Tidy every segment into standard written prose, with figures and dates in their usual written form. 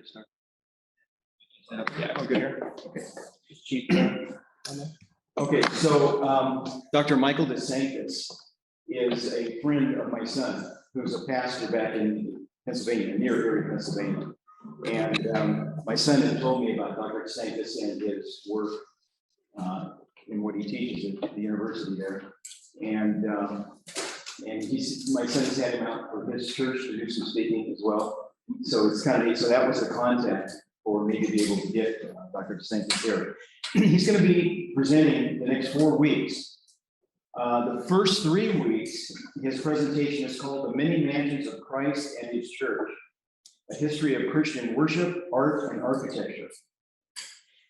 to start. Yeah, oh, good here. Okay. Just cheat. Okay, so Dr. Michael DeSanctis is a friend of my son, who's a pastor back in Pennsylvania, near Erie, Pennsylvania. And my son had told me about Dr. DeSanctis and his work in what he teaches at the university there. And my son has had him out for his church to do some speaking as well. So it's kind of neat. So that was the contact for me to be able to get Dr. DeSanctis here. He's going to be presenting the next 4 weeks. The first 3 weeks, his presentation is called The Many Mansions of Christ and His Church, a history of Christian worship, art, and architecture,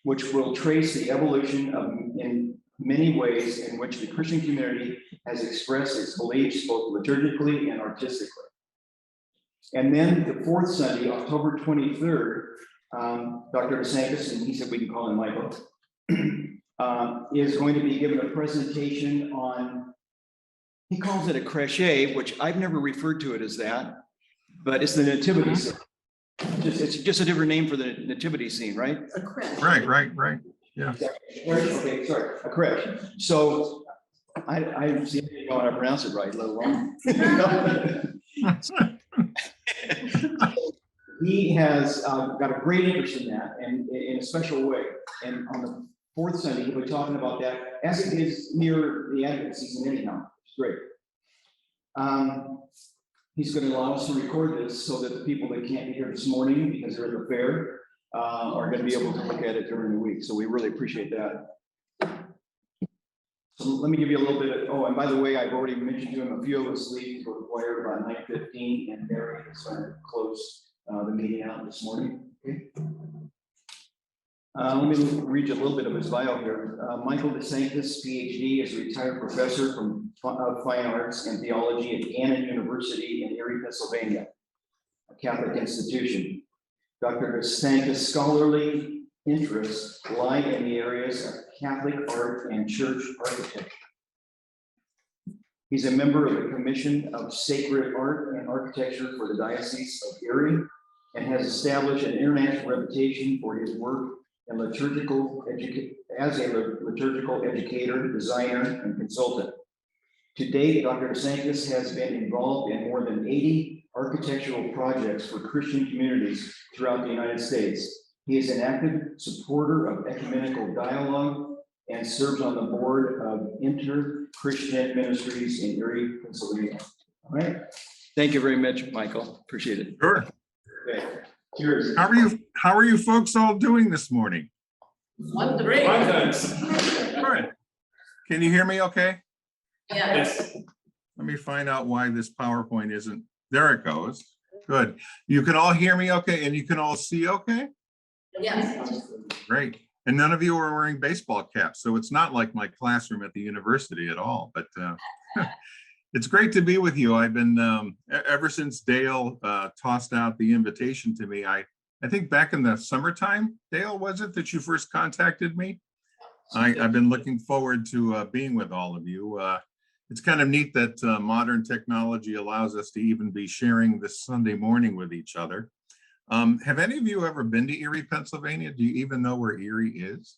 which will trace the evolution of, in many ways, in which the Christian community has expressed its beliefs both liturgically and artistically. And then the fourth Sunday, October 23rd, Dr. DeSanctis, and he said we can call him Michael, is going to be given a presentation on, he calls it a crèche, which I've never referred to it as that, but it's the nativity scene. It's just a different name for the nativity scene, right? A crèche. Right. Yeah. Okay, sorry, a crèche. So I see if you know how to pronounce it right, let alone. He has got a great interest in that, and in a special way. And on the fourth Sunday, he'll be talking about that as it is near the Advent season anyhow. It's great. He's going to allow us to record this so that the people that can't be here this morning because they're at the fair are going to be able to look at it during the week. So we really appreciate that. So let me give you a little bit of, oh, and by the way, I've already mentioned to him a few of us leave were required about 9:15, and Mary is going to close the meeting out this morning. Okay. Let me read you a little bit of his bio here. Michael DeSanctis, PhD, is a retired professor of fine arts and theology at Gannon University in Erie, Pennsylvania, a Catholic institution. Dr. DeSanctis' scholarly interests lie in the areas of Catholic art and church architecture. He's a member of the Commission of Sacred Art and Architecture for the Diocese of Erie and has established an international reputation for his work in as a liturgical educator, designer, and consultant. To date, Dr. DeSanctis has been involved in more than 80 architectural projects for Christian communities throughout the United States. He is an active supporter of ecumenical dialogue and serves on the board of Inter-Christian Ministries in Erie, Pennsylvania. All right. Thank you very much, Michael. Appreciate it. Sure. Okay. Cheers. How are you folks all doing this morning? Wonderful. Good. Can you hear me okay? Yes. Let me find out why this PowerPoint isn't. There it goes. Good. You can all hear me okay, and you can all see okay? Yes. Great. And none of you are wearing baseball caps, so it's not like my classroom at the university at all, but it's great to be with you. I've been, ever since Dale tossed out the invitation to me, I think back in the summertime, Dale, was it that you first contacted me? I've been looking forward to being with all of you. It's kind of neat that modern technology allows us to even be sharing this Sunday morning with each other. Have any of you ever been to Erie, Pennsylvania? Do you even know where Erie is?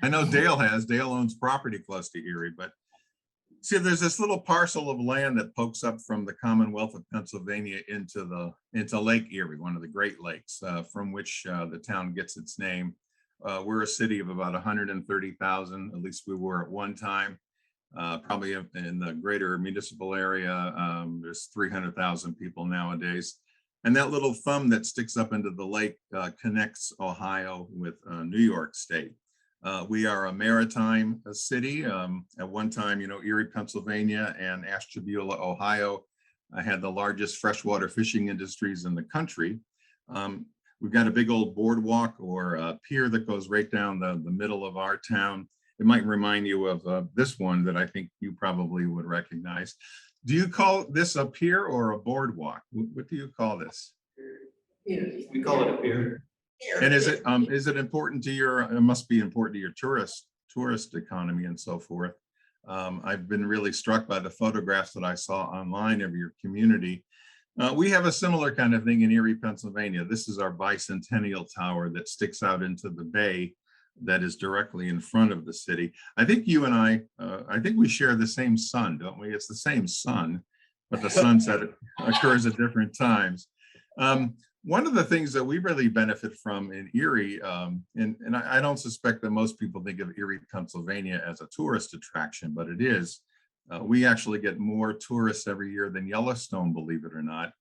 I know Dale has. Dale owns property close to Erie, but see, there's this little parcel of land that pokes up from the Commonwealth of Pennsylvania into Lake Erie, one of the Great Lakes, from which the town gets its name. We're a city of about 130,000, at least we were at one time. Probably in the greater municipal area, there's 300,000 people nowadays. And that little thumb that sticks up into the lake connects Ohio with New York State. We are a maritime city. At one time, Erie, Pennsylvania and Ashtabula, Ohio, had the largest freshwater fishing industries in the country. We've got a big old boardwalk or a pier that goes right down the middle of our town. It might remind you of this one that I think you probably would recognize. Do you call this a pier or a boardwalk? What do you call this? We call it a pier. And is it important to your, it must be important to your tourist economy and so forth. I've been really struck by the photographs that I saw online of your community. We have a similar kind of thing in Erie, Pennsylvania. This is our bicentennial tower that sticks out into the bay that is directly in front of the city. I think you and I think we share the same sun, don't we? It's the same sun, but the sunset occurs at different times. One of the things that we really benefit from in Erie, and I don't suspect that most people think of Erie, Pennsylvania as a tourist attraction, but it is. We actually get more tourists every year than Yellowstone, believe it or not.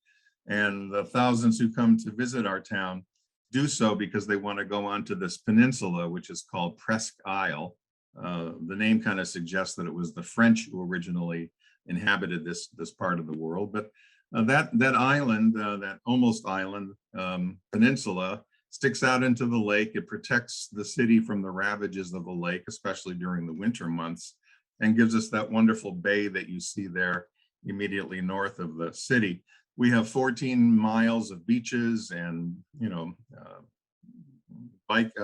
And the thousands who come to visit our town do so because they want to go onto this peninsula, which is called Presque Isle. The name kind of suggests that it was the French who originally inhabited this part of the world. But that island, that almost island peninsula, sticks out into the lake. It protects the city from the ravages of the lake, especially during the winter months, and gives us that wonderful bay that you see there immediately north of the city. We have 14 miles of beaches and, bike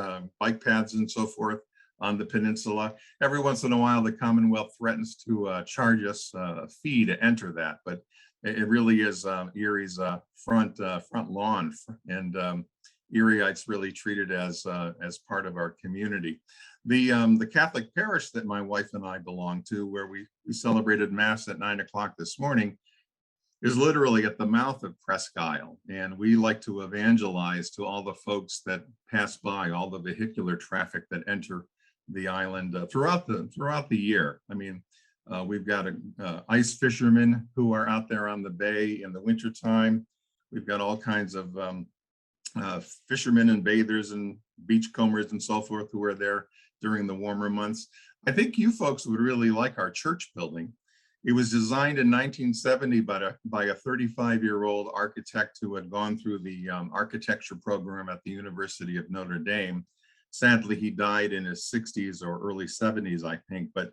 paths and so forth on the peninsula. Every once in a while, the Commonwealth threatens to charge us a fee to enter that, but it really is Erie's front lawn, and Erieites really treat it as part of our community. The Catholic parish that my wife and I belong to, where we celebrated Mass at 9 o'clock this morning, is literally at the mouth of Presque Isle. And we like to evangelize to all the folks that pass by, all the vehicular traffic that enter the island throughout the year. I mean, we've got ice fishermen who are out there on the bay in the wintertime. We've got all kinds of fishermen and bathers and beachcombers and so forth who are there during the warmer months. I think you folks would really like our church building. It was designed in 1970 by a 35-year-old architect who had gone through the architecture program at the University of Notre Dame. Sadly, he died in his 60s or early 70s, I think, but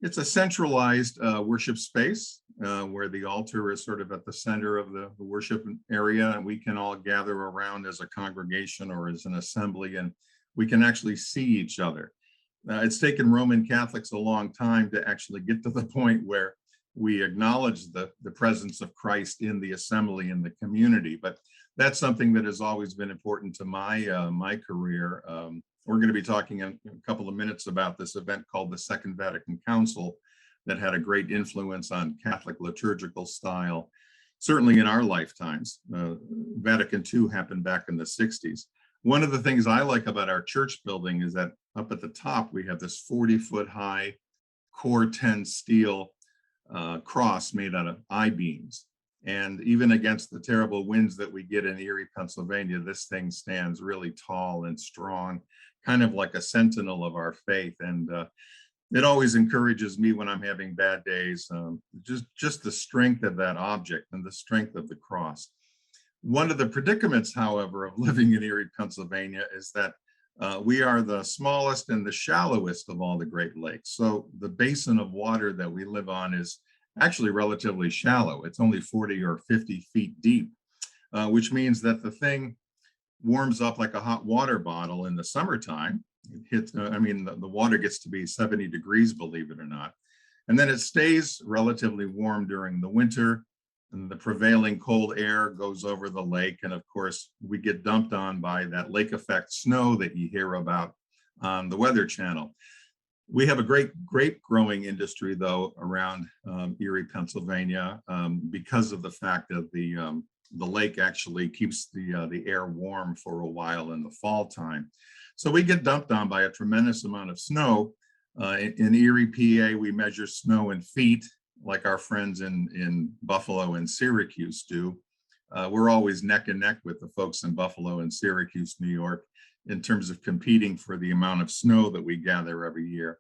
it's a centralized worship space where the altar is sort of at the center of the worship area, and we can all gather around as a congregation or as an assembly, and we can actually see each other. It's taken Roman Catholics a long time to actually get to the point where we acknowledge the presence of Christ in the assembly and the community, but that's something that has always been important to my career. We're going to be talking in a couple of minutes about this event called the Second Vatican Council that had a great influence on Catholic liturgical style, certainly in our lifetimes. Vatican II happened back in the 60s. One of the things I like about our church building is that up at the top, we have this 40-foot high core 10 steel cross made out of I-beams. And even against the terrible winds that we get in Erie, Pennsylvania, this thing stands really tall and strong, kind of like a sentinel of our faith. And it always encourages me when I'm having bad days, just the strength of that object and the strength of the cross. One of the predicaments, however, of living in Erie, Pennsylvania is that we are the smallest and the shallowest of all the Great Lakes. So the basin of water that we live on is actually relatively shallow. It's only 40 or 50 feet deep, which means that the thing warms up like a hot water bottle in the summertime. It hits, the water gets to be 70 degrees, believe it or not. And then it stays relatively warm during the winter, and the prevailing cold air goes over the lake. And of course, we get dumped on by that lake effect snow that you hear about on the Weather Channel. We have a great grape growing industry, though, around Erie, Pennsylvania, because of the fact that the lake actually keeps the air warm for a while in the fall time. So we get dumped on by a tremendous amount of snow. In Erie, PA, we measure snow in feet, like our friends in Buffalo and Syracuse do. We're always neck and neck with the folks in Buffalo and Syracuse, New York, in terms of competing for the amount of snow that we gather every year.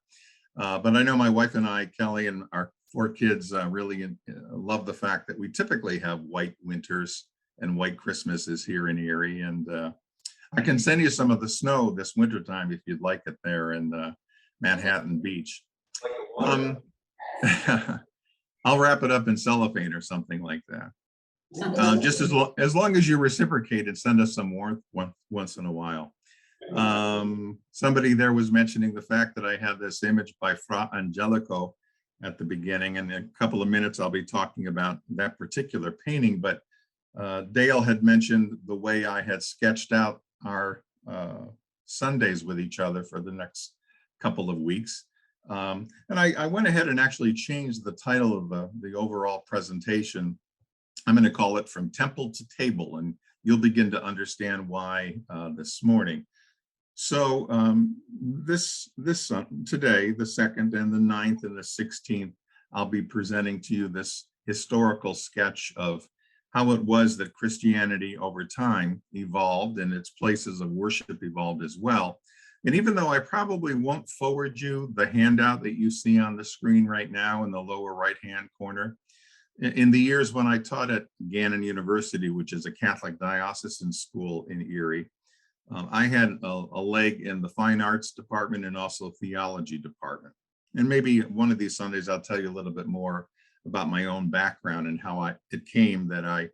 But I know my wife and I, Kelly, and our 4 kids really love the fact that we typically have white winters and white Christmases here in Erie. And I can send you some of the snow this wintertime if you'd like it there in Manhattan Beach. I'll wrap it up in cellophane or something like that. Just as long as you reciprocate and send us some warmth once in a while. Somebody there was mentioning the fact that I have this image by Fra Angelico at the beginning, and in a couple of minutes I'll be talking about that particular painting. But Dale had mentioned the way I had sketched out our Sundays with each other for the next couple of weeks. And I went ahead and actually changed the title of the overall presentation. I'm going to call it From Temple to Table, and you'll begin to understand why this morning. So today, the 2nd and the 9th and the 16th, I'll be presenting to you this historical sketch of how it was that Christianity over time evolved and its places of worship evolved as well. And even though I probably won't forward you the handout that you see on the screen right now in the lower right-hand corner, in the years when I taught at Gannon University, which is a Catholic diocesan school in Erie, I had a leg in the fine arts department and also theology department. And maybe one of these Sundays, I'll tell you a little bit more about my own background and how it came that I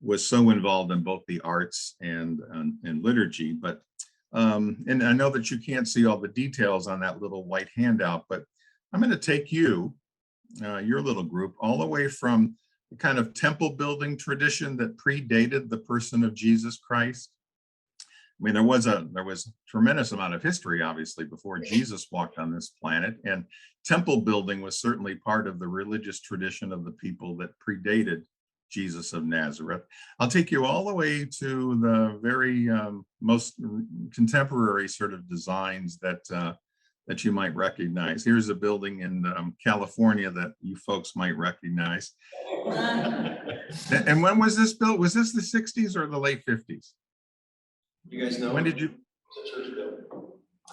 was so involved in both the arts and liturgy. But and I know that you can't see all the details on that little white handout, but I'm going to take you, your little group, all the way from the kind of temple building tradition that predated the person of Jesus Christ. I mean, there was a tremendous amount of history, obviously, before Jesus walked on this planet, and temple building was certainly part of the religious tradition of the people that predated Jesus of Nazareth. I'll take you all the way to the very most contemporary sort of designs that you might recognize. Here's a building in California that you folks might recognize. And when was this built? Was this the 60s or the late 50s? You guys know? When did you?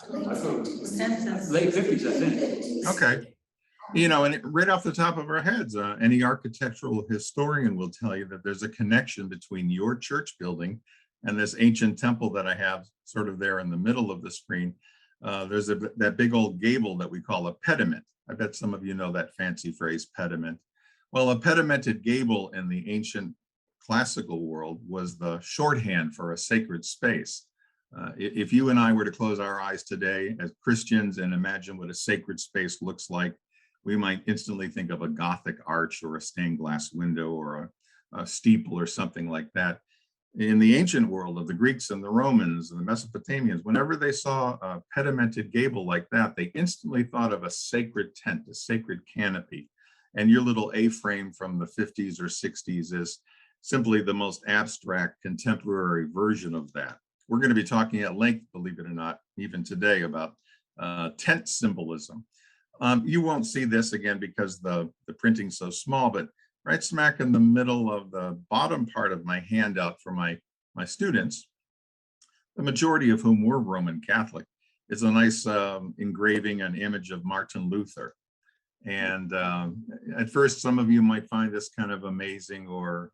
Late 50s, I think. Okay. You know, and right off the top of our heads, any architectural historian will tell you that there's a connection between your church building and this ancient temple that I have sort of there in the middle of the screen. There's that big old gable that we call a pediment. I bet some of you know that fancy phrase, pediment. Well, a pedimented gable in the ancient classical world was the shorthand for a sacred space. If you and I were to close our eyes today as Christians and imagine what a sacred space looks like, we might instantly think of a Gothic arch or a stained glass window or a steeple or something like that. In the ancient world of the Greeks and the Romans and the Mesopotamians, whenever they saw a pedimented gable like that, they instantly thought of a sacred tent, a sacred canopy. And your little A-frame from the 50s or 60s is simply the most abstract contemporary version of that. We're going to be talking at length, believe it or not, even today about tent symbolism. You won't see this again because the printing's so small, but right smack in the middle of the bottom part of my handout for my students, the majority of whom were Roman Catholic, is a nice engraving, an image of Martin Luther. And at first, some of you might find this kind of amazing, or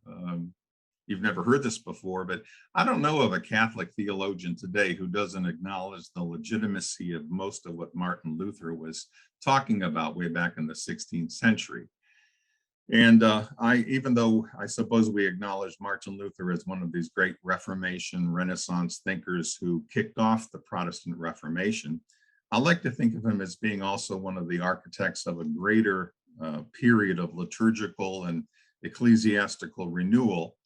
you've never heard this before, but I don't know of a Catholic theologian today who doesn't acknowledge the legitimacy of most of what Martin Luther was talking about way back in the 16th century. And even though I suppose we acknowledge Martin Luther as one of these great Reformation Renaissance thinkers who kicked off the Protestant Reformation, I like to think of him as being also one of the architects of a greater period of liturgical and ecclesiastical renewal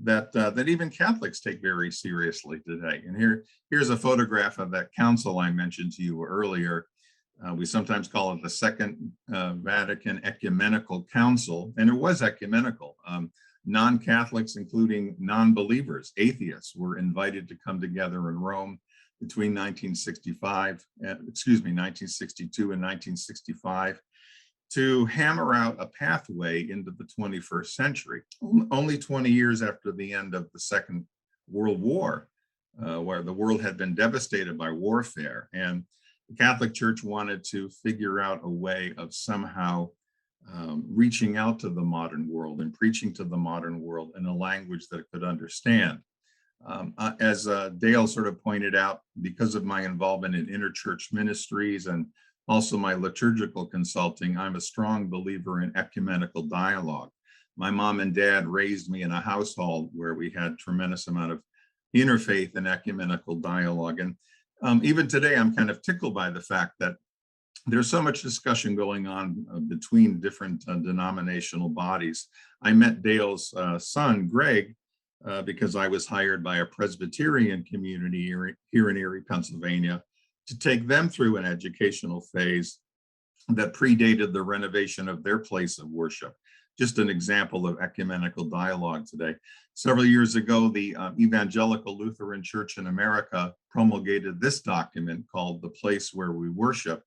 that even Catholics take very seriously today. And here's a photograph of that council I mentioned to you earlier. We sometimes call it the Second Vatican Ecumenical Council, and it was ecumenical. Non-Catholics, including non-believers, atheists, were invited to come together in Rome between 1962 and 1965 to hammer out a pathway into the 21st century, only 20 years after the end of the Second World War, where the world had been devastated by warfare. And the Catholic Church wanted to figure out a way of somehow reaching out to the modern world and preaching to the modern world in a language that it could understand. As Dale sort of pointed out, because of my involvement in interchurch ministries and also my liturgical consulting, I'm a strong believer in ecumenical dialogue. My mom and dad raised me in a household where we had tremendous amount of interfaith and ecumenical dialogue. And even today, I'm kind of tickled by the fact that there's so much discussion going on between different denominational bodies. I met Dale's son, Greg, because I was hired by a Presbyterian community here in Erie, Pennsylvania, to take them through an educational phase that predated the renovation of their place of worship. Just an example of ecumenical dialogue today. Several years ago, the Evangelical Lutheran Church in America promulgated this document called The Place Where We Worship,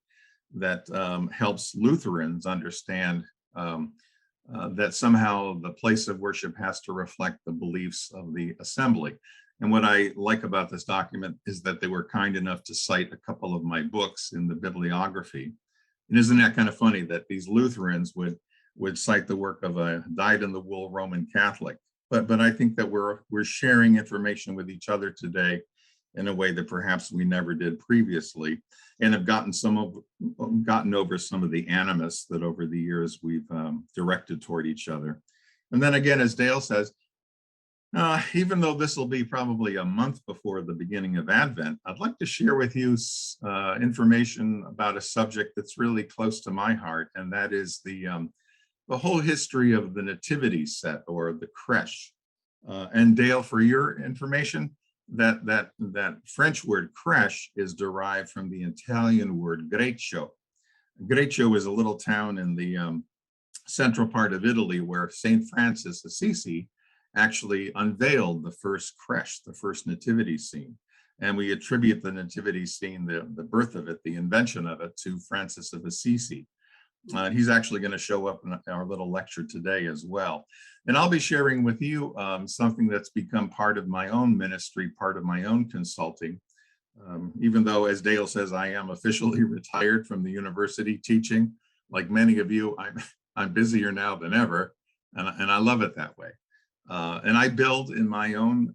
that helps Lutherans understand that somehow the place of worship has to reflect the beliefs of the assembly. And what I like about this document is that they were kind enough to cite a couple of my books in the bibliography. And isn't that kind of funny that these Lutherans would cite the work of a dyed-in-the-wool Roman Catholic? But I think that we're sharing information with each other today in a way that perhaps we never did previously, and have gotten over some of the animus that over the years we've directed toward each other. And then again, as Dale says, even though this will be probably a month before the beginning of Advent, I'd like to share with you information about a subject that's really close to my heart, and that is the whole history of the nativity set, or the creche. And Dale, for your information, that French word creche is derived from the Italian word Greccio. Greccio is a little town in the central part of Italy where St. Francis Assisi actually unveiled the first creche, the first nativity scene. And we attribute the nativity scene, the birth of it, the invention of it, to Francis of Assisi. He's actually going to show up in our little lecture today as well. And I'll be sharing with you something that's become part of my own ministry, part of my own consulting. Even though, as Dale says, I am officially retired from the university teaching, like many of you, I'm busier now than ever, and I love it that way. And I build in my own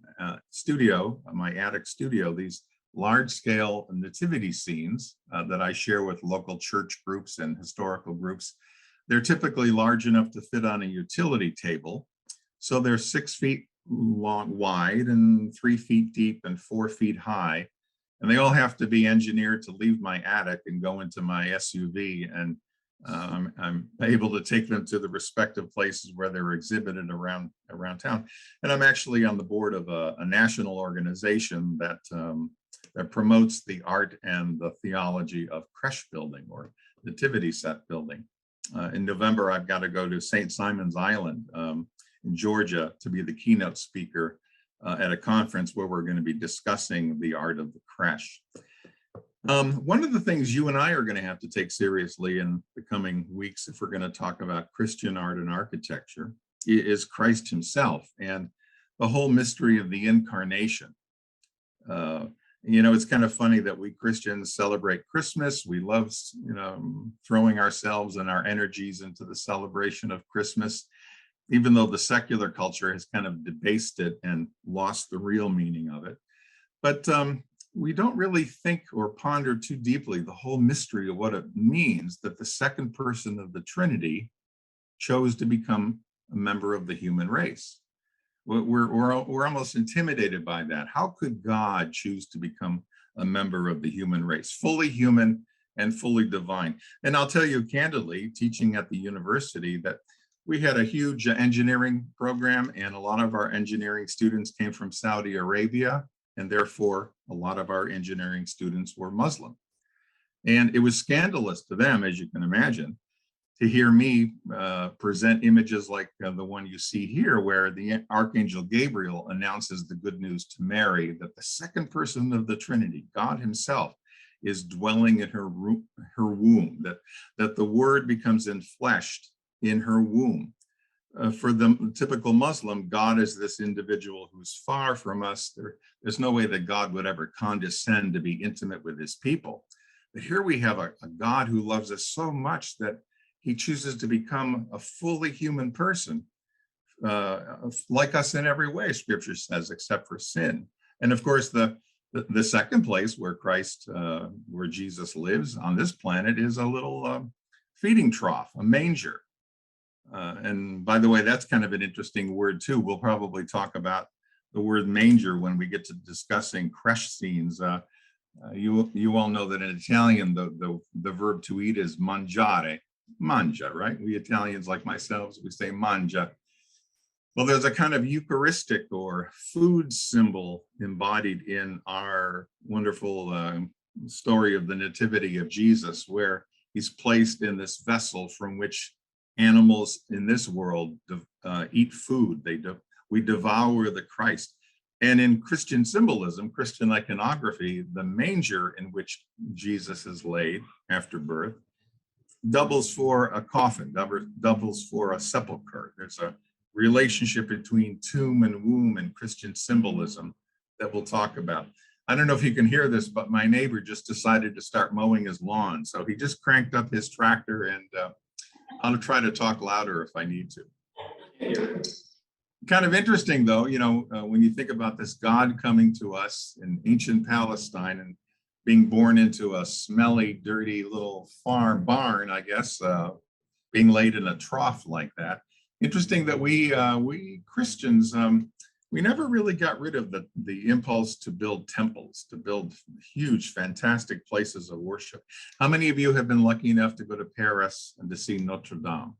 studio, my attic studio, these large-scale nativity scenes that I share with local church groups and historical groups. They're typically large enough to fit on a utility table. So they're 6 feet wide and 3 feet deep and 4 feet high. And they all have to be engineered to leave my attic and go into my SUV. And I'm able to take them to the respective places where they're exhibited around town. And I'm actually on the board of a national organization that promotes the art and the theology of creche building, or nativity set building. In November, I've got to go to St. Simon's Island in Georgia to be the keynote speaker at a conference where we're going to be discussing the art of the creche. One of the things you and I are going to have to take seriously in the coming weeks, if we're going to talk about Christian art and architecture, is Christ himself and the whole mystery of the incarnation. You know, it's kind of funny that we Christians celebrate Christmas. We love, throwing ourselves and our energies into the celebration of Christmas, even though the secular culture has kind of debased it and lost the real meaning of it. But we don't really think or ponder too deeply the whole mystery of what it means that the second person of the Trinity chose to become a member of the human race. We're almost intimidated by that. How could God choose to become a member of the human race, fully human and fully divine? And I'll tell you candidly, teaching at the university, that we had a huge engineering program, and a lot of our engineering students came from Saudi Arabia, and therefore a lot of our engineering students were Muslim. And it was scandalous to them, as you can imagine, to hear me present images like the one you see here, where the Archangel Gabriel announces the good news to Mary that the second person of the Trinity, God himself, is dwelling in her womb, that the Word becomes enfleshed in her womb. For the typical Muslim, God is this individual who's far from us. There's no way that God would ever condescend to be intimate with his people. But here we have a God who loves us so much that he chooses to become a fully human person, like us in every way, Scripture says, except for sin. And of course, the second place where where Jesus lives on this planet is a little feeding trough, a manger. And by the way, that's kind of an interesting word too. We'll probably talk about the word manger when we get to discussing creche scenes. You all know that in Italian, the verb to eat is mangiare. Mangia, right? We Italians, like myself, we say mangia. Well, there's a kind of Eucharistic or food symbol embodied in our wonderful story of the Nativity of Jesus, where he's placed in this vessel from which animals in this world eat food. We devour the Christ. And in Christian symbolism, Christian iconography, the manger in which Jesus is laid after birth doubles for a coffin, doubles for a sepulcher. There's a relationship between tomb and womb in Christian symbolism that we'll talk about. I don't know if you can hear this, but my neighbor just decided to start mowing his lawn. So he just cranked up his tractor, and I'll try to talk louder if I need to. Kind of interesting though, when you think about this God coming to us in ancient Palestine and being born into a smelly, dirty little farm barn, I guess, being laid in a trough like that. Interesting that we Christians, we never really got rid of the impulse to build temples, to build huge, fantastic places of worship. How many of you have been lucky enough to go to Paris and to see Notre Dame?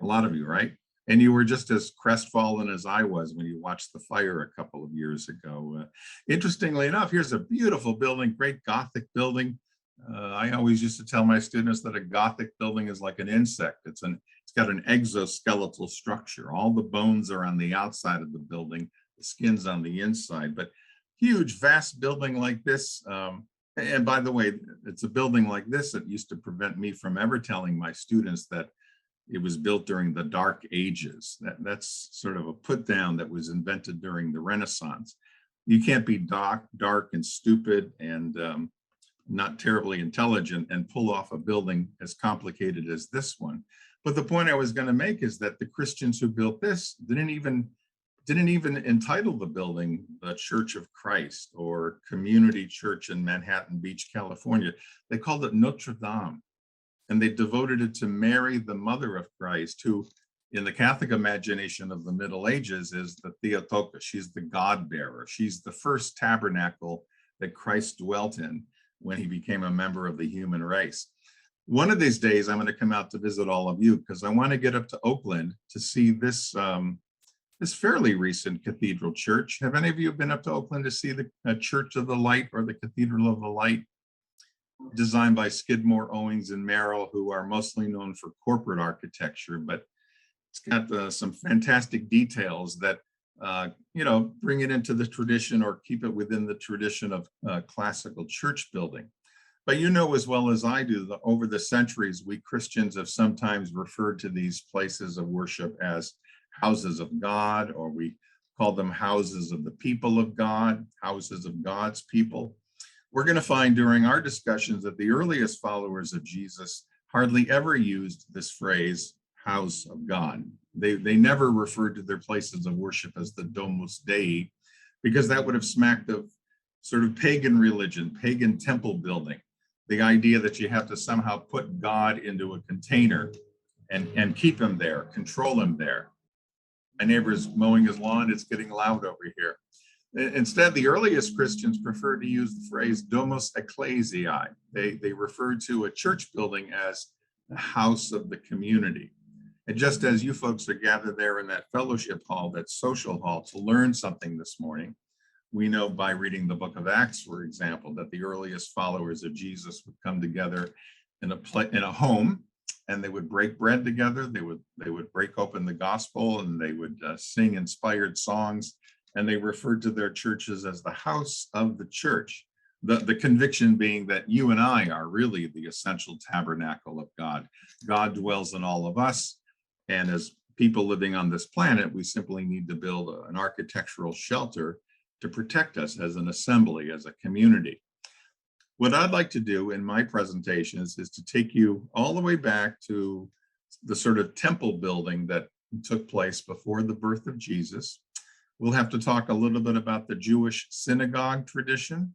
A lot of you, right? And you were just as crestfallen as I was when you watched the fire a couple of years ago. Interestingly enough, here's a beautiful building, great Gothic building. I always used to tell my students that a Gothic building is like an insect. It's got an exoskeletal structure. All the bones are on the outside of the building, the skin's on the inside. But huge, vast building like this. And by the way, it's a building like this that used to prevent me from ever telling my students that it was built during the Dark Ages. That's sort of a put down that was invented during the Renaissance. You can't be dark and stupid and not terribly intelligent and pull off a building as complicated as this one. But the point I was going to make is that the Christians who built this didn't even entitle the building the Church of Christ or Community Church in Manhattan Beach, California. They called it Notre Dame. And they devoted it to Mary, the mother of Christ, who in the Catholic imagination of the Middle Ages is the Theotokos. She's the God bearer. She's the first tabernacle that Christ dwelt in when he became a member of the human race. One of these days, I'm going to come out to visit all of you because I want to get up to Oakland to see this fairly recent cathedral church. Have any of you been up to Oakland to see the Church of the Light or the Cathedral of the Light? Designed by Skidmore, Owings, and Merrill, who are mostly known for corporate architecture, but it's got some fantastic details that, bring it into the tradition or keep it within the tradition of classical church building. But you know as well as I do that over the centuries, we Christians have sometimes referred to these places of worship as houses of God, or we call them houses of the people of God, houses of God's people. We're going to find during our discussions that the earliest followers of Jesus hardly ever used this phrase, house of God. They never referred to their places of worship as the Domus Dei, because that would have smacked of sort of pagan religion, pagan temple building. The idea that you have to somehow put God into a container and keep him there, control him there. My neighbor's mowing his lawn, it's getting loud over here. Instead, the earliest Christians preferred to use the phrase Domus Ecclesiae. They referred to a church building as the house of the community. And just as you folks are gathered there in that fellowship hall, that social hall, to learn something this morning, we know by reading the book of Acts, for example, that the earliest followers of Jesus would come together in a home, and they would break bread together. They would break open the gospel, and they would sing inspired songs. And they referred to their churches as the house of the church. The conviction being that you and I are really the essential tabernacle of God. God dwells in all of us. And as people living on this planet, we simply need to build an architectural shelter to protect us as an assembly, as a community. What I'd like to do in my presentations is to take you all the way back to the sort of temple building that took place before the birth of Jesus. We'll have to talk a little bit about the Jewish synagogue tradition.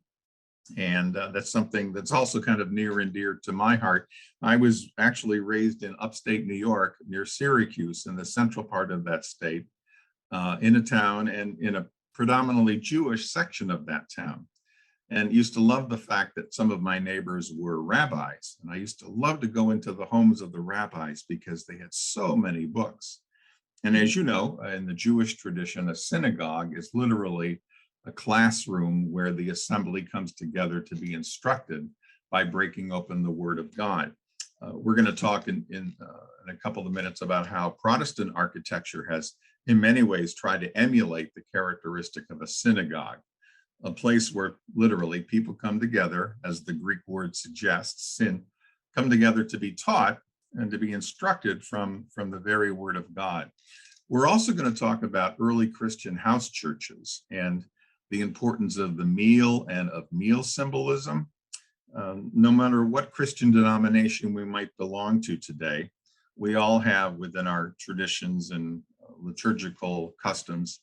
And that's something that's also kind of near and dear to my heart. I was actually raised in upstate New York, near Syracuse, in the central part of that state, in a town and in a predominantly Jewish section of that town. And used to love the fact that some of my neighbors were rabbis. And I used to love to go into the homes of the rabbis because they had so many books. And as you know, in the Jewish tradition, a synagogue is literally a classroom where the assembly comes together to be instructed by breaking open the Word of God. We're going to talk in a couple of minutes about how Protestant architecture has, in many ways, tried to emulate the characteristic of a synagogue, a place where literally people come together, as the Greek word suggests, and come together to be taught and to be instructed from the very Word of God. We're also going to talk about early Christian house churches and the importance of the meal and of meal symbolism. No matter what Christian denomination we might belong to today, we all have within our traditions and liturgical customs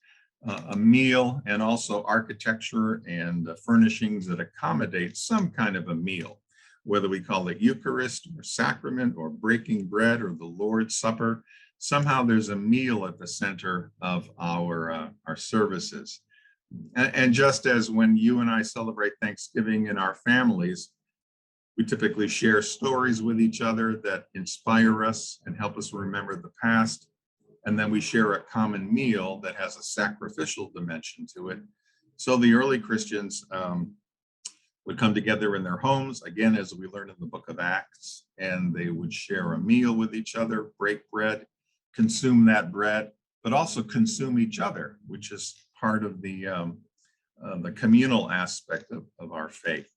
a meal, and also architecture and furnishings that accommodate some kind of a meal, whether we call it Eucharist or sacrament or breaking bread or the Lord's Supper. Somehow there's a meal at the center of our services. And just as when you and I celebrate Thanksgiving in our families, we typically share stories with each other that inspire us and help us remember the past. And then we share a common meal that has a sacrificial dimension to it. So the early Christians would come together in their homes, again, as we learn in the book of Acts, and they would share a meal with each other, break bread, consume that bread, but also consume each other, which is part of the communal aspect of our faith.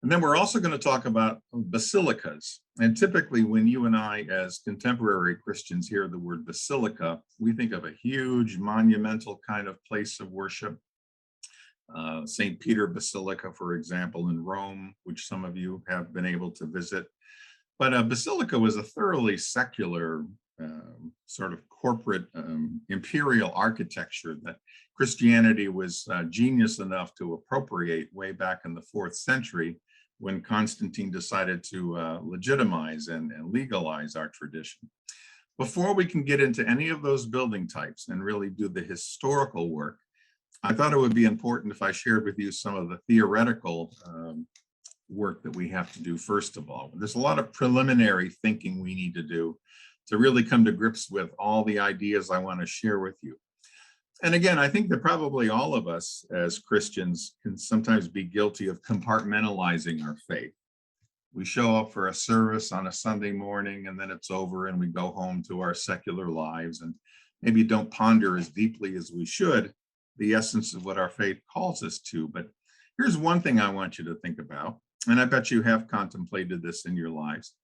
And then we're also going to talk about basilicas. And typically when you and I, as contemporary Christians, hear the word basilica, we think of a huge monumental kind of place of worship. St. Peter Basilica, for example, in Rome, which some of you have been able to visit. But a basilica was a thoroughly secular sort of corporate imperial architecture that Christianity was genius enough to appropriate way back in the 4th century, when Constantine decided to legitimize and legalize our tradition. Before we can get into any of those building types and really do the historical work, I thought it would be important if I shared with you some of the theoretical work that we have to do first of all. There's a lot of preliminary thinking we need to do to really come to grips with all the ideas I want to share with you. And again, I think that probably all of us as Christians can sometimes be guilty of compartmentalizing our faith. We show up for a service on a Sunday morning and then it's over and we go home to our secular lives and maybe don't ponder as deeply as we should the essence of what our faith calls us to. But here's one thing I want you to think about, and I bet you have contemplated this in your lives.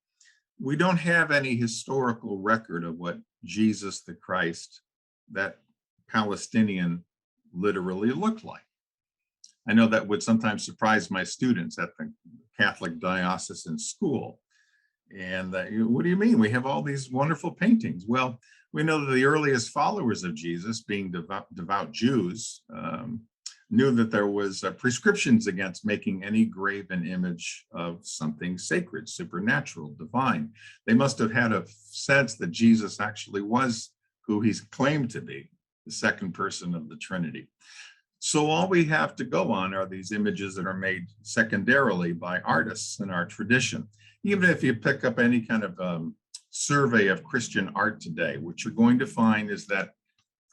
We don't have any historical record of what Jesus the Christ, that Palestinian, literally looked like. I know that would sometimes surprise my students at the Catholic diocesan school. And what do you mean? We have all these wonderful paintings. Well, we know that the earliest followers of Jesus, being devout Jews, knew that there was prescriptions against making any graven image of something sacred, supernatural, divine. They must have had a sense that Jesus actually was who he's claimed to be, the second person of the Trinity. So all we have to go on are these images that are made secondarily by artists in our tradition. Even if you pick up any kind of survey of Christian art today, what you're going to find is that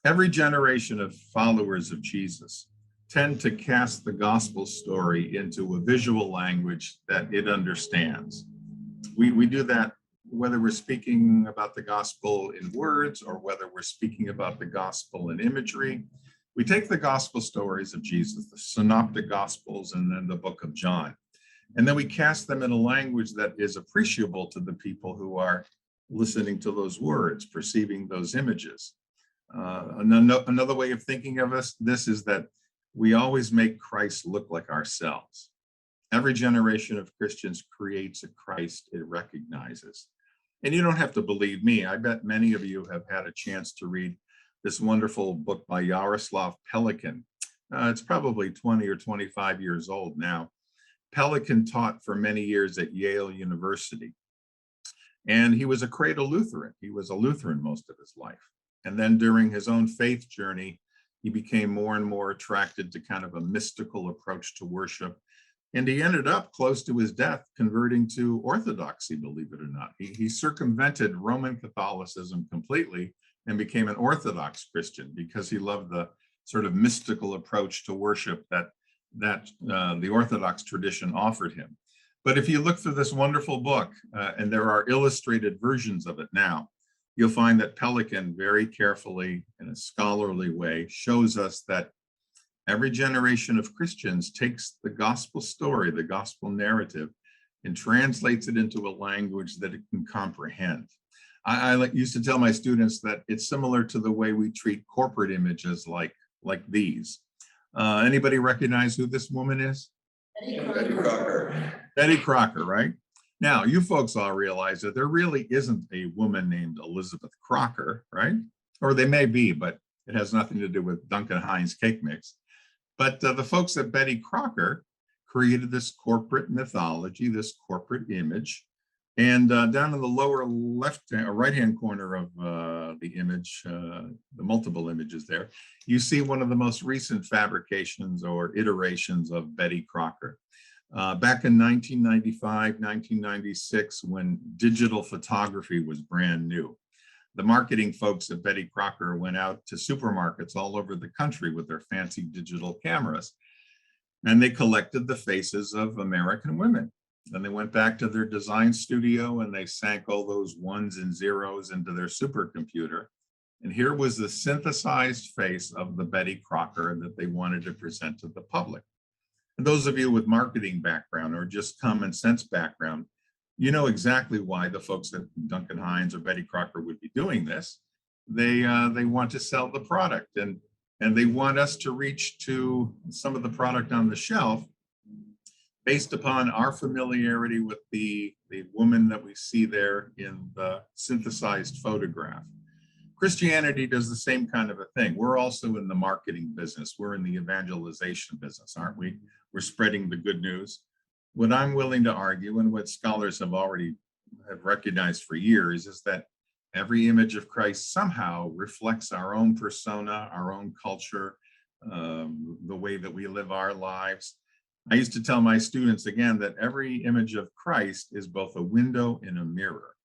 every generation of followers of Jesus tend to cast the gospel story into a visual language that it understands. We do that whether we're speaking about the gospel in words or whether we're speaking about the gospel in imagery. We take the gospel stories of Jesus, the synoptic gospels, and then the book of John, and then we cast them in a language that is appreciable to the people who are listening to those words, perceiving those images. Another way of thinking of this is that we always make Christ look like ourselves. Every generation of Christians creates a Christ it recognizes. And you don't have to believe me. I bet many of you have had a chance to read this wonderful book by Jaroslav Pelikan. It's probably 20 or 25 years old now. Pelikan taught for many years at Yale University. And he was a cradle Lutheran. He was a Lutheran most of his life. And then during his own faith journey, he became more and more attracted to kind of a mystical approach to worship. And he ended up close to his death converting to Orthodoxy, believe it or not. He circumvented Roman Catholicism completely and became an Orthodox Christian because he loved the sort of mystical approach to worship that the Orthodox tradition offered him. But if you look through this wonderful book, and there are illustrated versions of it now, you'll find that Pelikan very carefully, in a scholarly way, shows us that every generation of Christians takes the gospel story, the gospel narrative, and translates it into a language that it can comprehend. I used to tell my students that it's similar to the way we treat corporate images like these. Anybody recognize who this woman is? Betty Crocker. Betty Crocker, right? Now, you folks all realize that there really isn't a woman named Elizabeth Crocker, right? Or they may be, but it has nothing to do with Duncan Hines cake mix. But the folks at Betty Crocker created this corporate mythology, this corporate image. And down in the lower left or right-hand corner of the image, the multiple images there, you see one of the most recent fabrications or iterations of Betty Crocker. Back in 1995, 1996, when digital photography was brand new, the marketing folks at Betty Crocker went out to supermarkets all over the country with their fancy digital cameras, and they collected the faces of American women. Then they went back to their design studio and they sank all those ones and zeros into their supercomputer. And here was the synthesized face of the Betty Crocker that they wanted to present to the public. And those of you with marketing background or just common sense background, you know exactly why the folks at Duncan Hines or Betty Crocker would be doing this. They want to sell the product, and they want us to reach to some of the product on the shelf based upon our familiarity with the woman that we see there in the synthesized photograph. Christianity does the same kind of a thing. We're also in the marketing business. We're in the evangelization business, aren't we? We're spreading the good news. What I'm willing to argue, and what scholars have recognized for years, is that every image of Christ somehow reflects our own persona, our own culture, the way that we live our lives. I used to tell my students again that every image of Christ is both a window and a mirror.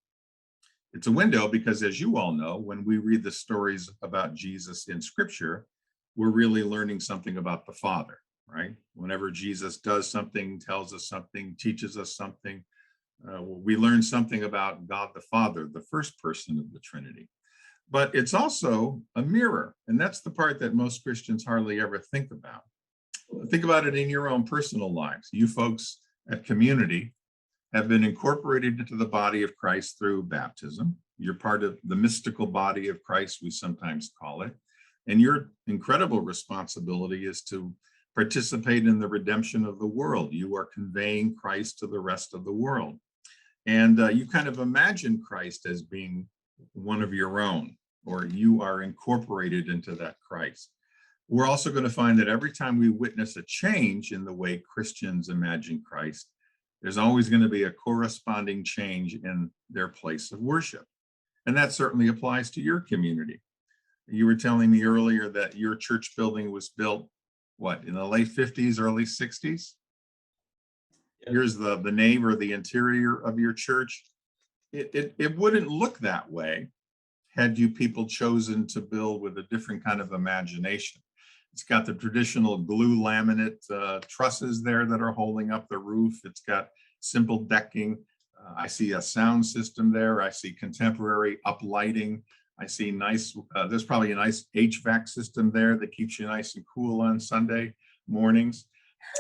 It's a window because, as you all know, when we read the stories about Jesus in Scripture, we're really learning something about the Father, right? Whenever Jesus does something, tells us something, teaches us something, we learn something about God the Father, the first person of the Trinity. But it's also a mirror, and that's the part that most Christians hardly ever think about. Think about it in your own personal lives. You folks at Community have been incorporated into the body of Christ through baptism. You're part of the mystical body of Christ, we sometimes call it. And your incredible responsibility is to participate in the redemption of the world. You are conveying Christ to the rest of the world. And you kind of imagine Christ as being one of your own, or you are incorporated into that Christ. We're also going to find that every time we witness a change in the way Christians imagine Christ, there's always going to be a corresponding change in their place of worship. And that certainly applies to your community. You were telling me earlier that your church building was built, what, in the late 50s, early 60s? Here's the nave or the interior of your church. It wouldn't look that way had you people chosen to build with a different kind of imagination. It's got the traditional glue laminate trusses there that are holding up the roof. It's got simple decking. I see a sound system there. I see contemporary uplighting. I see nice, there's probably a nice HVAC system there that keeps you nice and cool on Sunday mornings.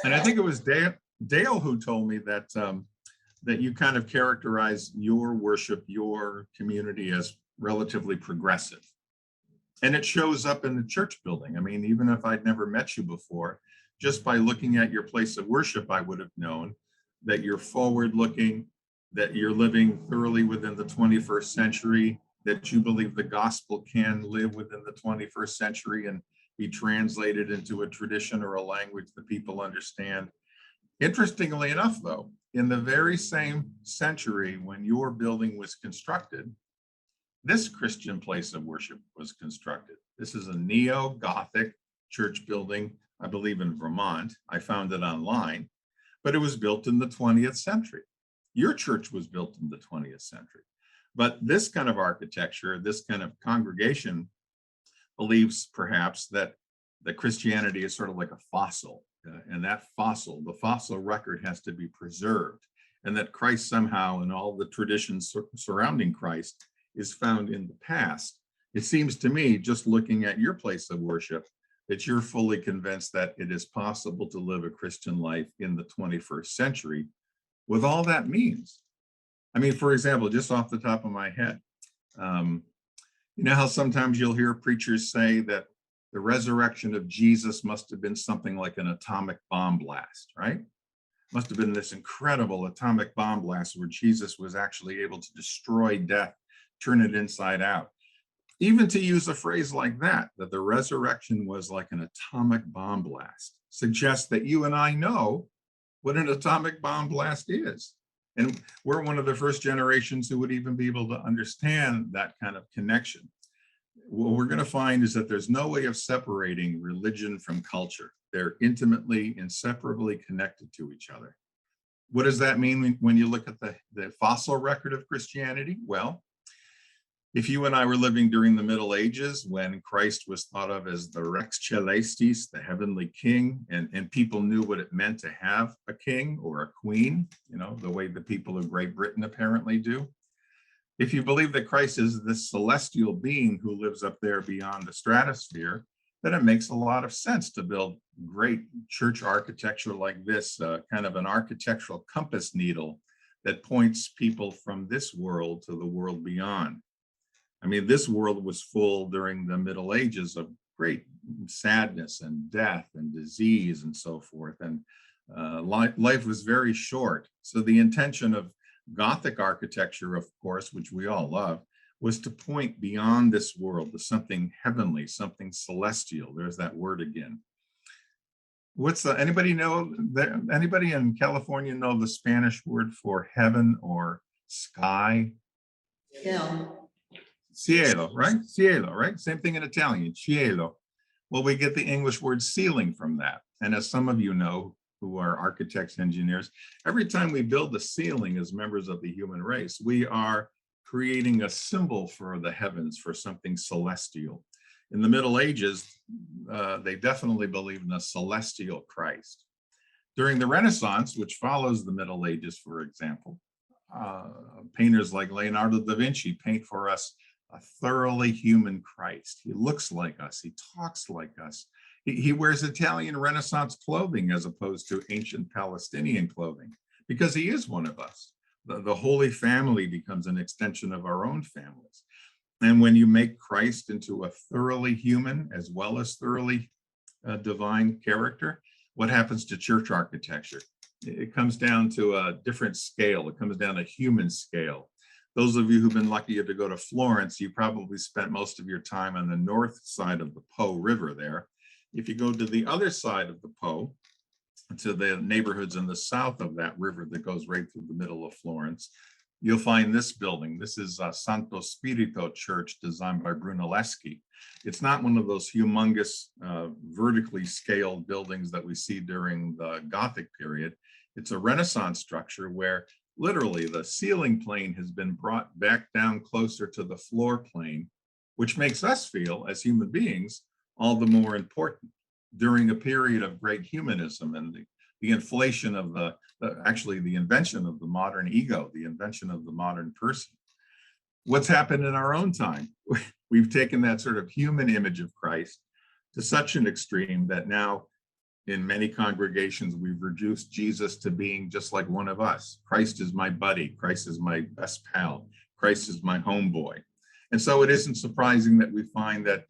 And I think it was Dale who told me that that you kind of characterize your worship, your community as relatively progressive. And it shows up in the church building. I mean, even if I'd never met you before, just by looking at your place of worship, I would have known that you're forward-looking, that you're living thoroughly within the 21st century, that you believe the gospel can live within the 21st century and be translated into a tradition or a language that people understand. Interestingly enough, though, in the very same century when your building was constructed, this Christian place of worship was constructed. This is a neo-Gothic church building, I believe in Vermont. I found it online, but it was built in the 20th century. Your church was built in the 20th century. But this kind of architecture, this kind of congregation believes perhaps that Christianity is sort of like a fossil, and that fossil, the fossil record has to be preserved, and that Christ somehow and all the traditions surrounding Christ is found in the past. It seems to me, just looking at your place of worship, that you're fully convinced that it is possible to live a Christian life in the 21st century with all that means. I mean, for example, just off the top of my head, you know how sometimes you'll hear preachers say that the resurrection of Jesus must have been something like an atomic bomb blast, right? Must have been this incredible atomic bomb blast where Jesus was actually able to destroy death, turn it inside out. Even to use a phrase like that the resurrection was like an atomic bomb blast, suggests that you and I know what an atomic bomb blast is. And we're one of the first generations who would even be able to understand that kind of connection. What we're going to find is that there's no way of separating religion from culture. They're intimately, inseparably connected to each other. What does that mean when you look at the fossil record of Christianity? Well, if you and I were living during the Middle Ages, when Christ was thought of as the Rex Celestis, the heavenly king, and people knew what it meant to have a king or a queen, you know, the way the people of Great Britain apparently do. If you believe that Christ is this celestial being who lives up there beyond the stratosphere, then it makes a lot of sense to build great church architecture like this, kind of an architectural compass needle that points people from this world to the world beyond. I mean, this world was full during the Middle Ages of great sadness and death and disease and so forth. And life was very short. So the intention of Gothic architecture, of course, which we all love, was to point beyond this world to something heavenly, something celestial. There's that word again. Anybody in California know the Spanish word for heaven or sky? Yeah. Cielo, right? Cielo, right? Same thing in Italian, cielo. Well, we get the English word ceiling from that. And as some of you know, who are architects, engineers, every time we build a ceiling as members of the human race, we are creating a symbol for the heavens, for something celestial. In the Middle Ages, they definitely believed in a celestial Christ. During the Renaissance, which follows the Middle Ages, for example, painters like Leonardo da Vinci paint for us a thoroughly human Christ. He looks like us, he talks like us. He wears Italian Renaissance clothing as opposed to ancient Palestinian clothing, because he is one of us. The Holy Family becomes an extension of our own families. And when you make Christ into a thoroughly human as well as thoroughly divine character, what happens to church architecture? It comes down to a different scale. It comes down to human scale. Those of you who've been lucky to go to Florence, you probably spent most of your time on the north side of the Po River there. If you go to the other side of the Po, to the neighborhoods in the south of that river that goes right through the middle of Florence, you'll find this building. This is Santo Spirito Church, designed by Brunelleschi. It's not one of those humongous vertically scaled buildings that we see during the Gothic period. It's a Renaissance structure where literally the ceiling plane has been brought back down closer to the floor plane, which makes us feel as human beings all the more important during a period of great humanism and the inflation of actually the invention of the modern ego, the invention of the modern person. What's happened in our own time? We've taken that sort of human image of Christ to such an extreme that now in many congregations, we've reduced Jesus to being just like one of us. Christ is my buddy. Christ is my best pal. Christ is my homeboy. And so it isn't surprising that we find that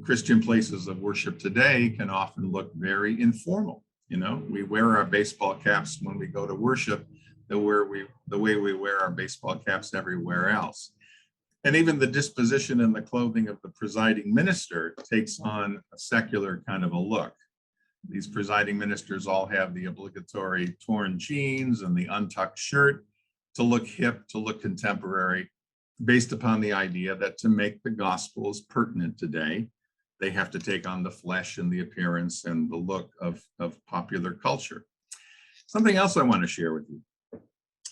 Christian places of worship today can often look very informal. You know, we wear our baseball caps when we go to worship, the way we wear our baseball caps everywhere else. And even the disposition and the clothing of the presiding minister takes on a secular kind of a look. These presiding ministers all have the obligatory torn jeans and the untucked shirt to look hip, to look contemporary, based upon the idea that to make the Gospels pertinent today, they have to take on the flesh and the appearance and the look of popular culture. Something else I want to share with you.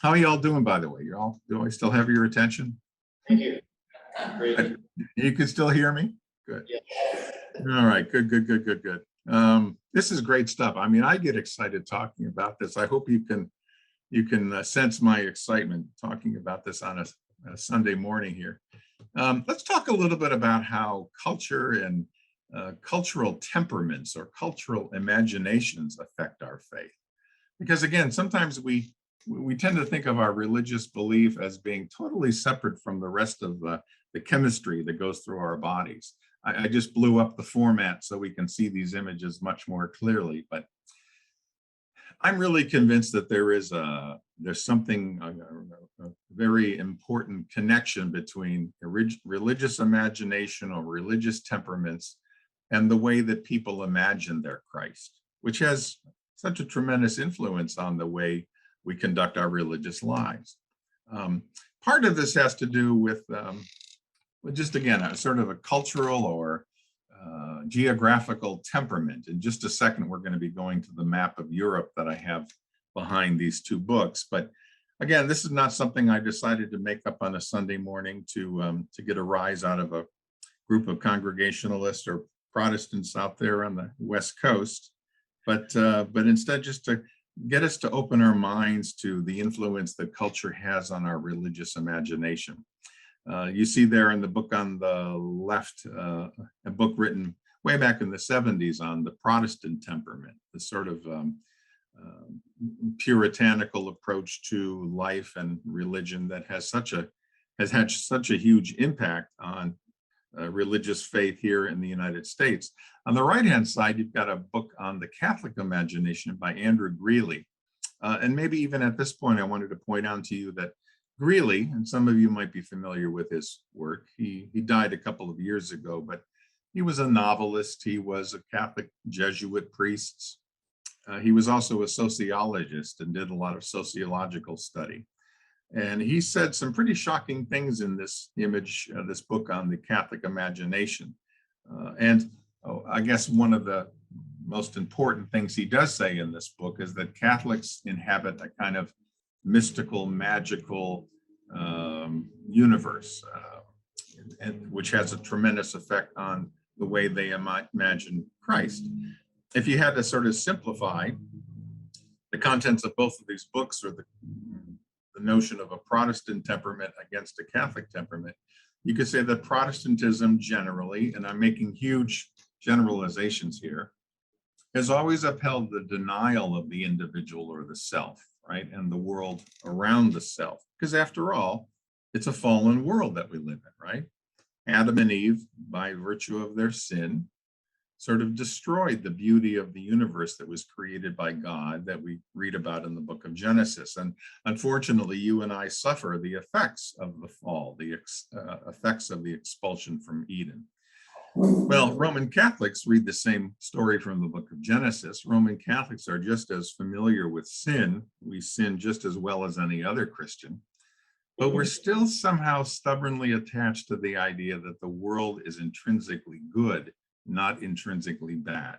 How are y'all doing, by the way? Do I still have your attention? Thank you. Great. You can still hear me? Good. Yeah. All right, good. This is great stuff. I mean, I get excited talking about this. I hope you can sense my excitement talking about this on a Sunday morning here. Let's talk a little bit about how culture and cultural temperaments or cultural imaginations affect our faith. Because again, sometimes we tend to think of our religious belief as being totally separate from the rest of the chemistry that goes through our bodies. I just blew up the format so we can see these images much more clearly, but I'm really convinced that there's something, a very important connection between religious imagination or religious temperaments and the way that people imagine their Christ, which has such a tremendous influence on the way we conduct our religious lives. Part of this has to do with just, again, a sort of a cultural or geographical temperament. In just a second, we're going to be going to the map of Europe that I have behind these two books. But again, this is not something I decided to make up on a Sunday morning to get a rise out of a group of Congregationalists or Protestants out there on the West Coast, but instead just to get us to open our minds to the influence that culture has on our religious imagination. You see there in the book on the left, a book written way back in the 70s on the Protestant temperament, the sort of puritanical approach to life and religion that has had such a huge impact on religious faith here in the United States. On the right-hand side, you've got a book on the Catholic imagination by Andrew Greeley. And maybe even at this point, I wanted to point out to you that Greeley, and some of you might be familiar with his work, he died a couple of years ago, but he was a novelist. He was a Catholic Jesuit priest. He was also a sociologist and did a lot of sociological study. And he said some pretty shocking things in this image, this book on the Catholic imagination. I guess one of the most important things he does say in this book is that Catholics inhabit a kind of mystical, magical universe, which has a tremendous effect on the way they imagine Christ. If you had to sort of simplify the contents of both of these books, or the notion of a Protestant temperament against a Catholic temperament, you could say that Protestantism generally, and I'm making huge generalizations here, has always upheld the denial of the individual or the self, right? And the world around the self. Because after all, it's a fallen world that we live in, right? Adam and Eve, by virtue of their sin, sort of destroyed the beauty of the universe that was created by God that we read about in the book of Genesis. And unfortunately, you and I suffer the effects of the fall, the effects of the expulsion from Eden. Well, Roman Catholics read the same story from the book of Genesis. Roman Catholics are just as familiar with sin. We sin just as well as any other Christian. But we're still somehow stubbornly attached to the idea that the world is intrinsically good, not intrinsically bad.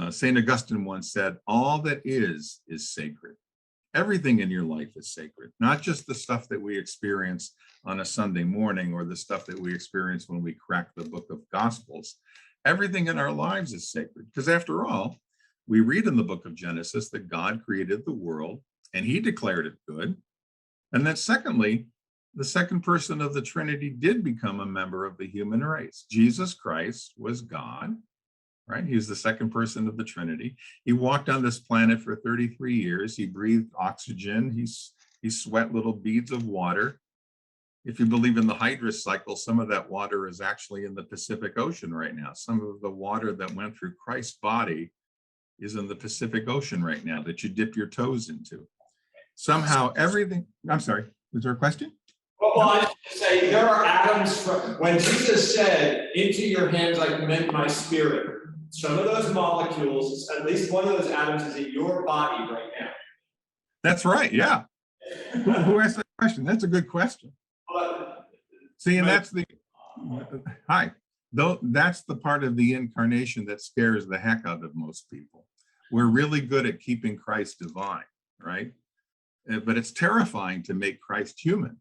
St. Augustine once said, all that is sacred. Everything in your life is sacred, not just the stuff that we experience on a Sunday morning or the stuff that we experience when we crack the book of Gospels. Everything in our lives is sacred, because after all, we read in the book of Genesis that God created the world and he declared it good. And then secondly, the second person of the Trinity did become a member of the human race. Jesus Christ was God, right? He was the second person of the Trinity. He walked on this planet for 33 years. He breathed oxygen. He sweat little beads of water. If you believe in the hydrous cycle, some of that water is actually in the Pacific Ocean right now. Some of the water that went through Christ's body is in the Pacific Ocean right now that you dip your toes into. Somehow everything, I'm sorry, was there a question? Well, I just say there are atoms from, when Jesus said, into your hands I commend my spirit, some of those molecules, at least one of those atoms is in your body right now. That's right, yeah. Who asked that question? That's a good question. See, and that's the, that's the part of the incarnation that scares the heck out of most people. We're really good at keeping Christ divine, right? But it's terrifying to make Christ human.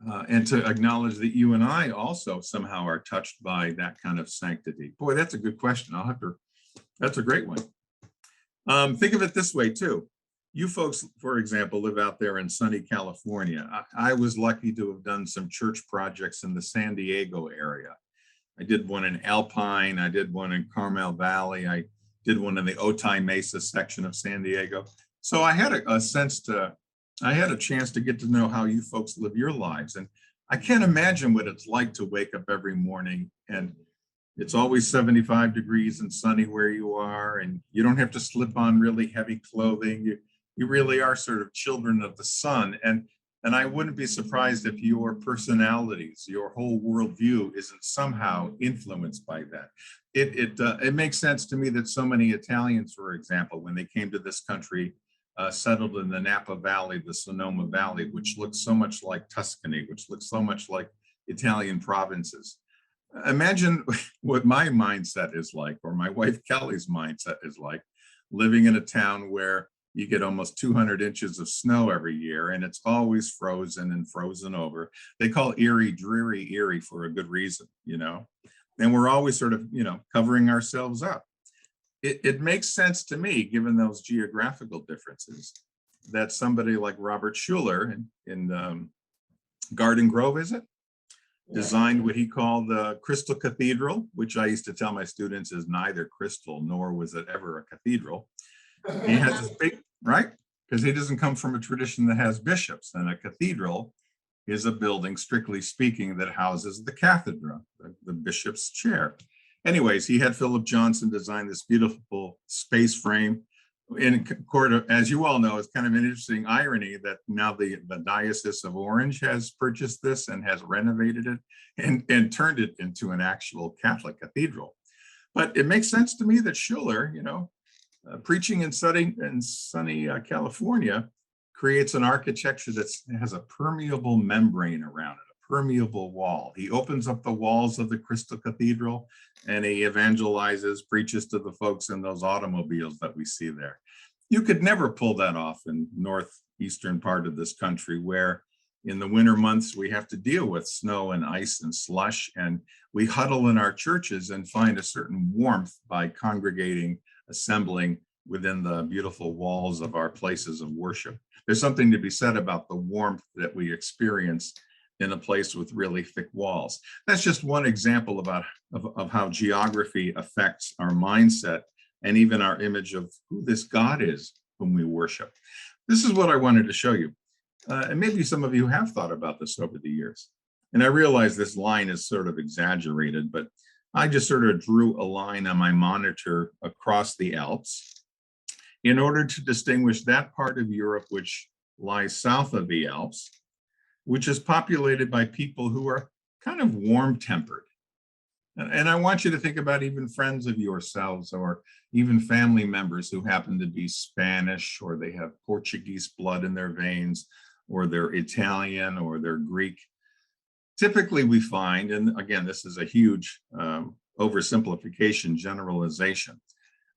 and to acknowledge that you and I also somehow are touched by that kind of sanctity. Boy, that's a good question. That's a great one. Think of it this way too. You folks, for example, live out there in sunny California. I was lucky to have done some church projects in the San Diego area. I did one in Alpine. I did one in Carmel Valley. I did one in the Otay Mesa section of San Diego. So I had I had a chance to get to know how you folks live your lives. And I can't imagine what it's like to wake up every morning and it's always 75 degrees and sunny where you are, and you don't have to slip on really heavy clothing. You really are sort of children of the sun. And I wouldn't be surprised if your personalities, your whole worldview isn't somehow influenced by that. It makes sense to me that so many Italians, for example, when they came to this country, settled in the Napa Valley, the Sonoma Valley, which looks so much like Tuscany, which looks so much like Italian provinces. Imagine what my mindset is like, or my wife Kelly's mindset is like, living in a town where you get almost 200 inches of snow every year, and it's always frozen and frozen over. They call Erie dreary Erie for a good reason, you know, and we're always sort of, you know, covering ourselves up. It makes sense to me, given those geographical differences, that somebody like Robert Schuller in Garden Grove, is it? Designed what he called the Crystal Cathedral, which I used to tell my students is neither crystal nor was it ever a cathedral. He has this big, right? Because he doesn't come from a tradition that has bishops, and a cathedral is a building, strictly speaking, that houses the cathedra, the bishop's chair. Anyways, he had Philip Johnson design this beautiful space frame. In court, as you all know, it's kind of an interesting irony that now the Diocese of Orange has purchased this and has renovated it and turned it into an actual Catholic cathedral. But it makes sense to me that Schuller, you know, preaching in sunny California, creates an architecture that has a permeable membrane around it, a permeable wall. He opens up the walls of the Crystal Cathedral and he evangelizes, preaches to the folks in those automobiles that we see there. You could never pull that off in northeastern part of this country, where in the winter months we have to deal with snow and ice and slush, and we huddle in our churches and find a certain warmth by congregating, assembling within the beautiful walls of our places of worship. There's something to be said about the warmth that we experience in a place with really thick walls. That's just one example of how geography affects our mindset and even our image of who this God is whom we worship. This is what I wanted to show you. And maybe some of you have thought about this over the years. And I realize this line is sort of exaggerated, but I just sort of drew a line on my monitor across the Alps in order to distinguish that part of Europe which lies south of the Alps, which is populated by people who are kind of warm-tempered. And I want you to think about even friends of yourselves or even family members who happen to be Spanish, or they have Portuguese blood in their veins, or they're Italian, or they're Greek. Typically we find, and again, this is a huge oversimplification generalization,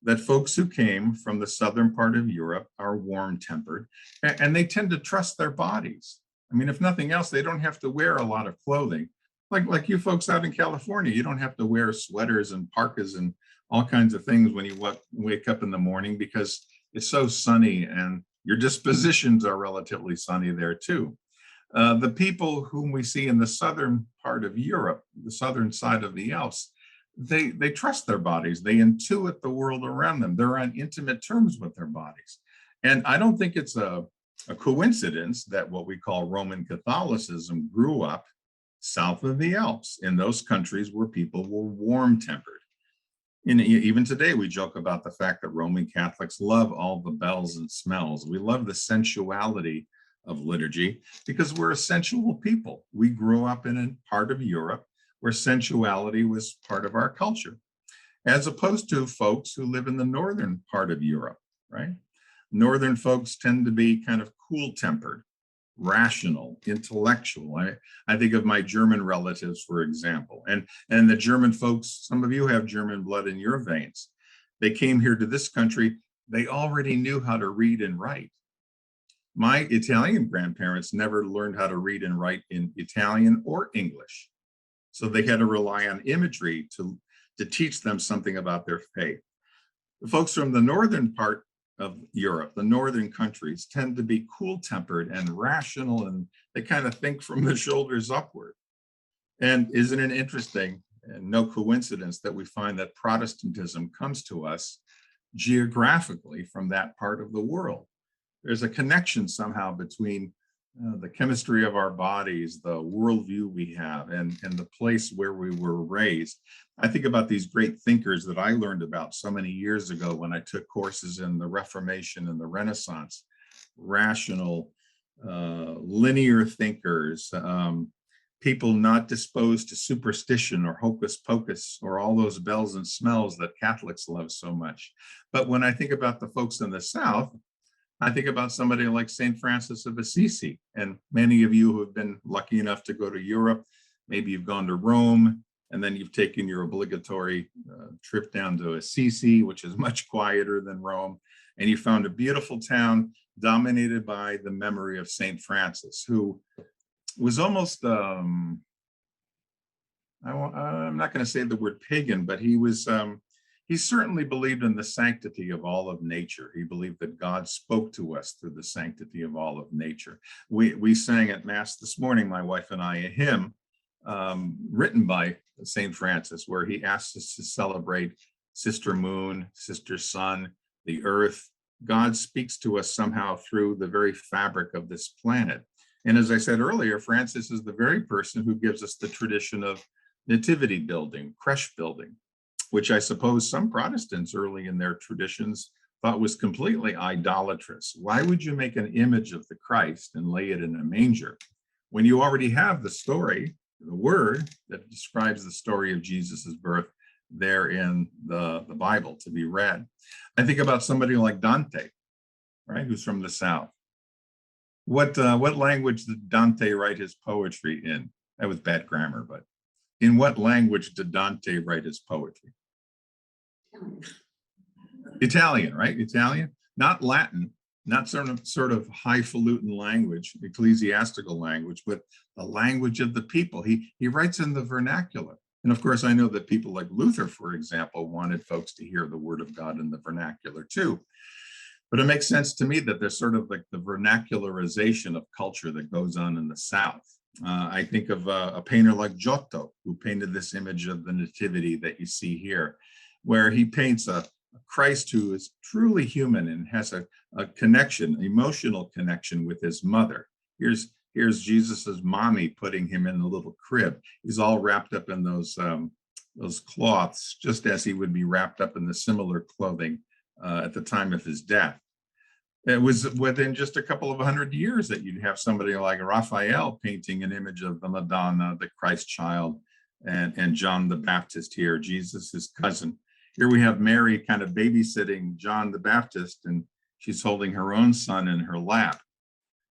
that folks who came from the southern part of Europe are warm-tempered, and they tend to trust their bodies. I mean, if nothing else, they don't have to wear a lot of clothing. Like you folks out in California, you don't have to wear sweaters and parkas and all kinds of things when you wake up in the morning, because it's so sunny and your dispositions are relatively sunny there too. The people whom we see in the southern part of Europe, the southern side of the Alps, they trust their bodies. They intuit the world around them. They're on intimate terms with their bodies. And I don't think it's a coincidence that what we call Roman Catholicism grew up south of the Alps, in those countries where people were warm-tempered. Even today, we joke about the fact that Roman Catholics love all the bells and smells. We love the sensuality of liturgy because we're a sensual people. We grew up in a part of Europe where sensuality was part of our culture, as opposed to folks who live in the northern part of Europe, right? Northern folks tend to be kind of cool-tempered, rational, intellectual. I think of my German relatives, for example, and the German folks, some of you have German blood in your veins. They came here to this country, they already knew how to read and write. My Italian grandparents never learned how to read and write in Italian or English. So they had to rely on imagery to teach them something about their faith. The folks from the northern part of Europe, the northern countries, tend to be cool-tempered and rational, and they kind of think from the shoulders upward. And isn't it interesting, and no coincidence, that we find that Protestantism comes to us geographically from that part of the world? There's a connection somehow between the chemistry of our bodies, the worldview we have, and the place where we were raised. I think about these great thinkers that I learned about so many years ago when I took courses in the Reformation and the Renaissance. Rational, linear thinkers, people not disposed to superstition or hocus pocus or all those bells and smells that Catholics love so much. But when I think about the folks in the South, I think about somebody like St. Francis of Assisi, and many of you who have been lucky enough to go to Europe, maybe you've gone to Rome, and then you've taken your obligatory trip down to Assisi, which is much quieter than Rome, and you found a beautiful town dominated by the memory of St. Francis, who was almost, I'm not going to say the word pagan, but he was, he certainly believed in the sanctity of all of nature. He believed that God spoke to us through the sanctity of all of nature. We sang at Mass this morning, my wife and I, a hymn written by St. Francis, where he asks us to celebrate Sister Moon, Sister Sun, the Earth. God speaks to us somehow through the very fabric of this planet. And as I said earlier, Francis is the very person who gives us the tradition of nativity building, creche building, which I suppose some Protestants early in their traditions thought was completely idolatrous. Why would you make an image of the Christ and lay it in a manger when you already have the story, the word that describes the story of Jesus's birth there in the Bible to be read? I think about somebody like Dante, right, who's from the South. What language did Dante write his poetry in? That was bad grammar, but in what language did Dante write his poetry? Italian, right? Italian, not Latin, not sort of highfalutin language, ecclesiastical language, but the language of the people. He writes in the vernacular. And of course, I know that people like Luther, for example, wanted folks to hear the word of God in the vernacular too. But it makes sense to me that there's sort of like the vernacularization of culture that goes on in the South. I think of a painter like Giotto, who painted this image of the Nativity that you see here, where he paints a Christ who is truly human and has a connection, emotional connection with his mother. Here's Jesus's mommy putting him in the little crib. He's all wrapped up in those cloths, just as he would be wrapped up in the similar clothing at the time of his death. It was within just a couple of 100 years that you'd have somebody like Raphael painting an image of the Madonna, the Christ child, and John the Baptist here, Jesus' cousin. Here we have Mary kind of babysitting John the Baptist, and she's holding her own son in her lap.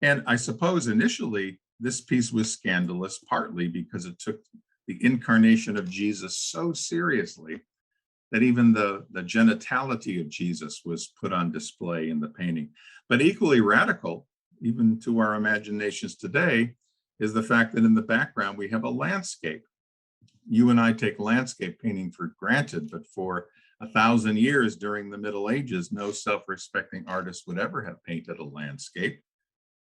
And I suppose initially this piece was scandalous, partly because it took the incarnation of Jesus so seriously that even the genitality of Jesus was put on display in the painting. But equally radical, even to our imaginations today, is the fact that in the background we have a landscape. You and I take landscape painting for granted, but for 1,000 years during the Middle Ages, no self-respecting artist would ever have painted a landscape,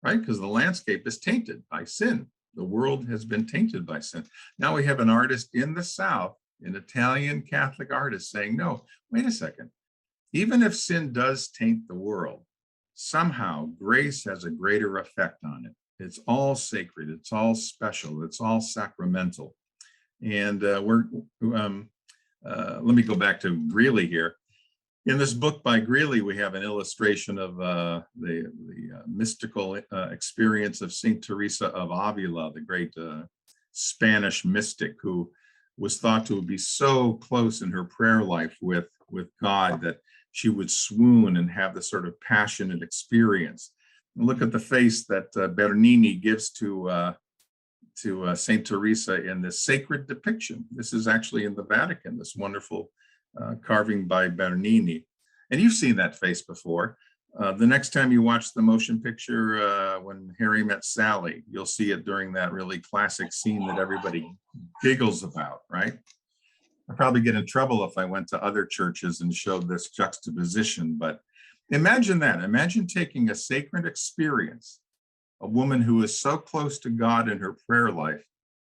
right? Because the landscape is tainted by sin. The world has been tainted by sin. Now we have an artist in the South, an Italian Catholic artist, saying, no, wait a second. Even if sin does taint the world, somehow grace has a greater effect on it. It's all sacred, it's all special, it's all sacramental. And let me go back to Greeley here. In this book by Greeley, we have an illustration of the mystical experience of Saint Teresa of Avila, the great Spanish mystic who was thought to be so close in her prayer life with God that she would swoon and have this sort of passionate experience. And look at the face that Bernini gives to Saint Teresa in this sacred depiction. This is actually in the Vatican, this wonderful carving by Bernini. And you've seen that face before. The next time you watch the motion picture, when Harry met Sally, you'll see it during that really classic scene that everybody giggles about, right? I'd probably get in trouble if I went to other churches and showed this juxtaposition, but imagine that. Imagine taking a sacred experience, a woman who is so close to God in her prayer life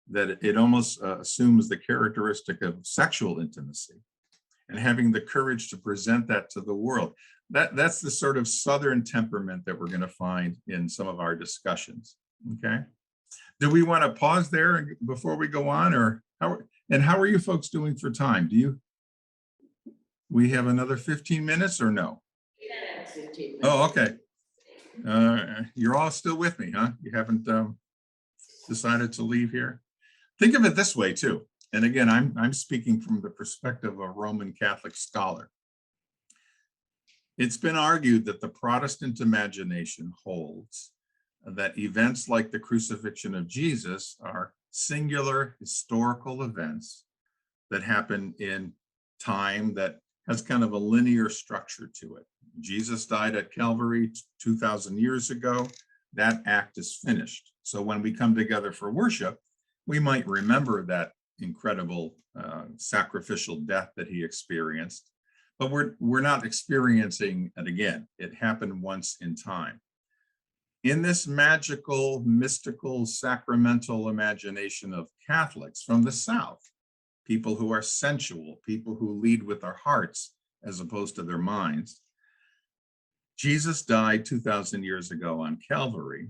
that it almost assumes the characteristic of sexual intimacy, and having the courage to present that to the world. That's the sort of Southern temperament that we're going to find in some of our discussions. Okay. Do we want to pause there before we go on, or how are you folks doing for time? We have another 15 minutes or no? 15 minutes. Oh, okay. You're all still with me, huh? You haven't decided to leave here? Think of it this way too. And again, I'm speaking from the perspective of a Roman Catholic scholar. It's been argued that the Protestant imagination holds that events like the crucifixion of Jesus are singular historical events that happen in time that has kind of a linear structure to it. Jesus died at Calvary 2,000 years ago. That act is finished. So when we come together for worship, we might remember that incredible sacrificial death that he experienced, but we're not experiencing it again. It happened once in time. In this magical, mystical, sacramental imagination of Catholics from the South, people who are sensual, people who lead with their hearts as opposed to their minds, Jesus died 2,000 years ago on Calvary,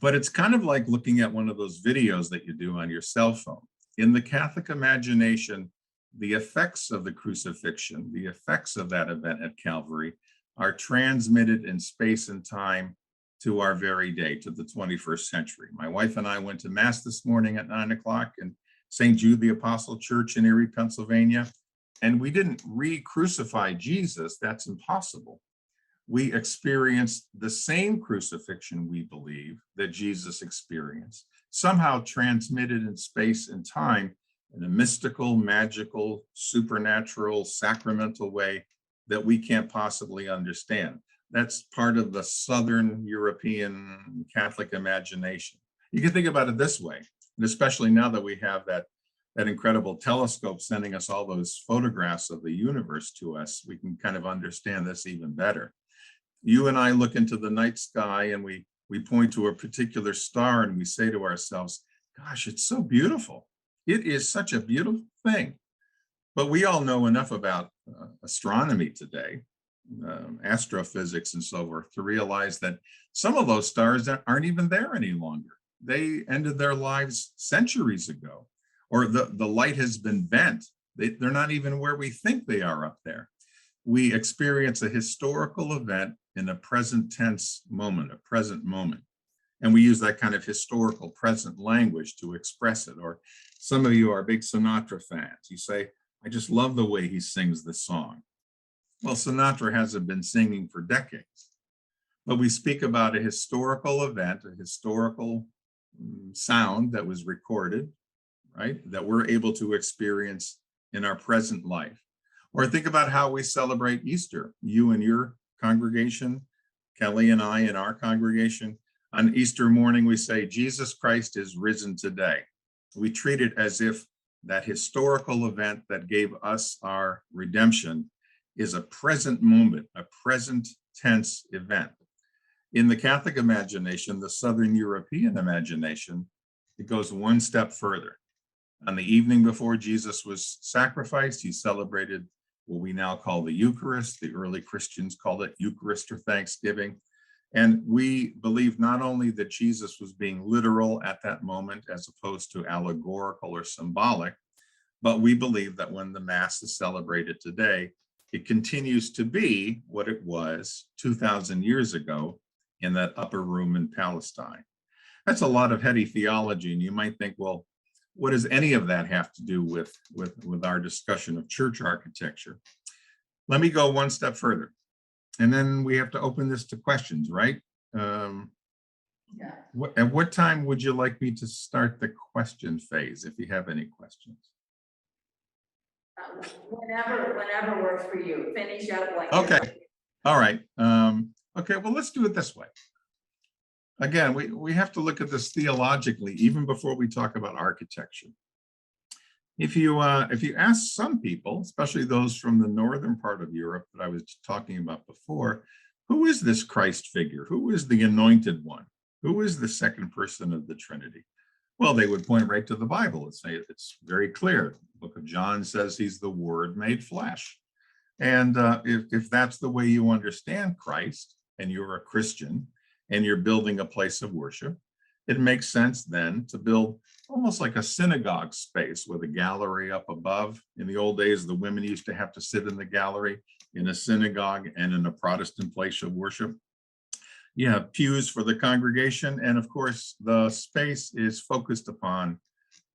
but it's kind of like looking at one of those videos that you do on your cell phone. In the Catholic imagination, the effects of the crucifixion, the effects of that event at Calvary are transmitted in space and time to our very day, to the 21st century. My wife and I went to Mass this morning at 9 o'clock in St. Jude the Apostle Church in Erie, Pennsylvania, and we didn't re-crucify Jesus. That's impossible. We experienced the same crucifixion, we believe, that Jesus experienced, somehow transmitted in space and time in a mystical, magical, supernatural, sacramental way that we can't possibly understand. That's part of the Southern European Catholic imagination. You can think about it this way, and especially now that we have that incredible telescope sending us all those photographs of the universe to us, we can kind of understand this even better. You and I look into the night sky and we point to a particular star and we say to ourselves, gosh, it's so beautiful. It is such a beautiful thing. But we all know enough about astronomy today, astrophysics and so forth, to realize that some of those stars aren't even there any longer. They ended their lives centuries ago, or the light has been bent. They're not even where we think they are up there. We experience a historical event in a present tense moment, a present moment. And we use that kind of historical present language to express it. Or some of you are big Sinatra fans. You say, I just love the way he sings this song. Well, Sinatra hasn't been singing for decades. But we speak about a historical event, a historical sound that was recorded, right? That we're able to experience in our present life. Or think about how we celebrate Easter. You and your congregation, Kelly and I in our congregation. On Easter morning, we say, Jesus Christ is risen today. We treat it as if that historical event that gave us our redemption is a present moment, a present tense event. In the Catholic imagination, the Southern European imagination, it goes one step further. On the evening before Jesus was sacrificed, he celebrated what we now call the Eucharist. The early Christians called it Eucharist or Thanksgiving. And we believe not only that Jesus was being literal at that moment as opposed to allegorical or symbolic, but we believe that when the Mass is celebrated today, it continues to be what it was 2,000 years ago in that upper room in Palestine. That's a lot of heady theology, and you might think, well, what does any of that have to do with our discussion of church architecture? Let me go one step further. And then we have to open this to questions, right? Yeah. At what time would you like me to start the question phase, if you have any questions? Whenever works for you. Finish up like. Okay. All right. Okay, well, let's do it this way. Again, we have to look at this theologically, even before we talk about architecture. If you ask some people, especially those from the northern part of Europe that I was talking about before, who is this Christ figure? Who is the anointed one? Who is the second person of the Trinity? Well, they would point right to the Bible and say it's very clear. The book of John says he's the Word made flesh. And if that's the way you understand Christ, and you're a Christian, and you're building a place of worship, it makes sense then to build almost like a synagogue space with a gallery up above. In the old days, the women used to have to sit in the gallery in a synagogue and in a Protestant place of worship. You have pews for the congregation, and of course, the space is focused upon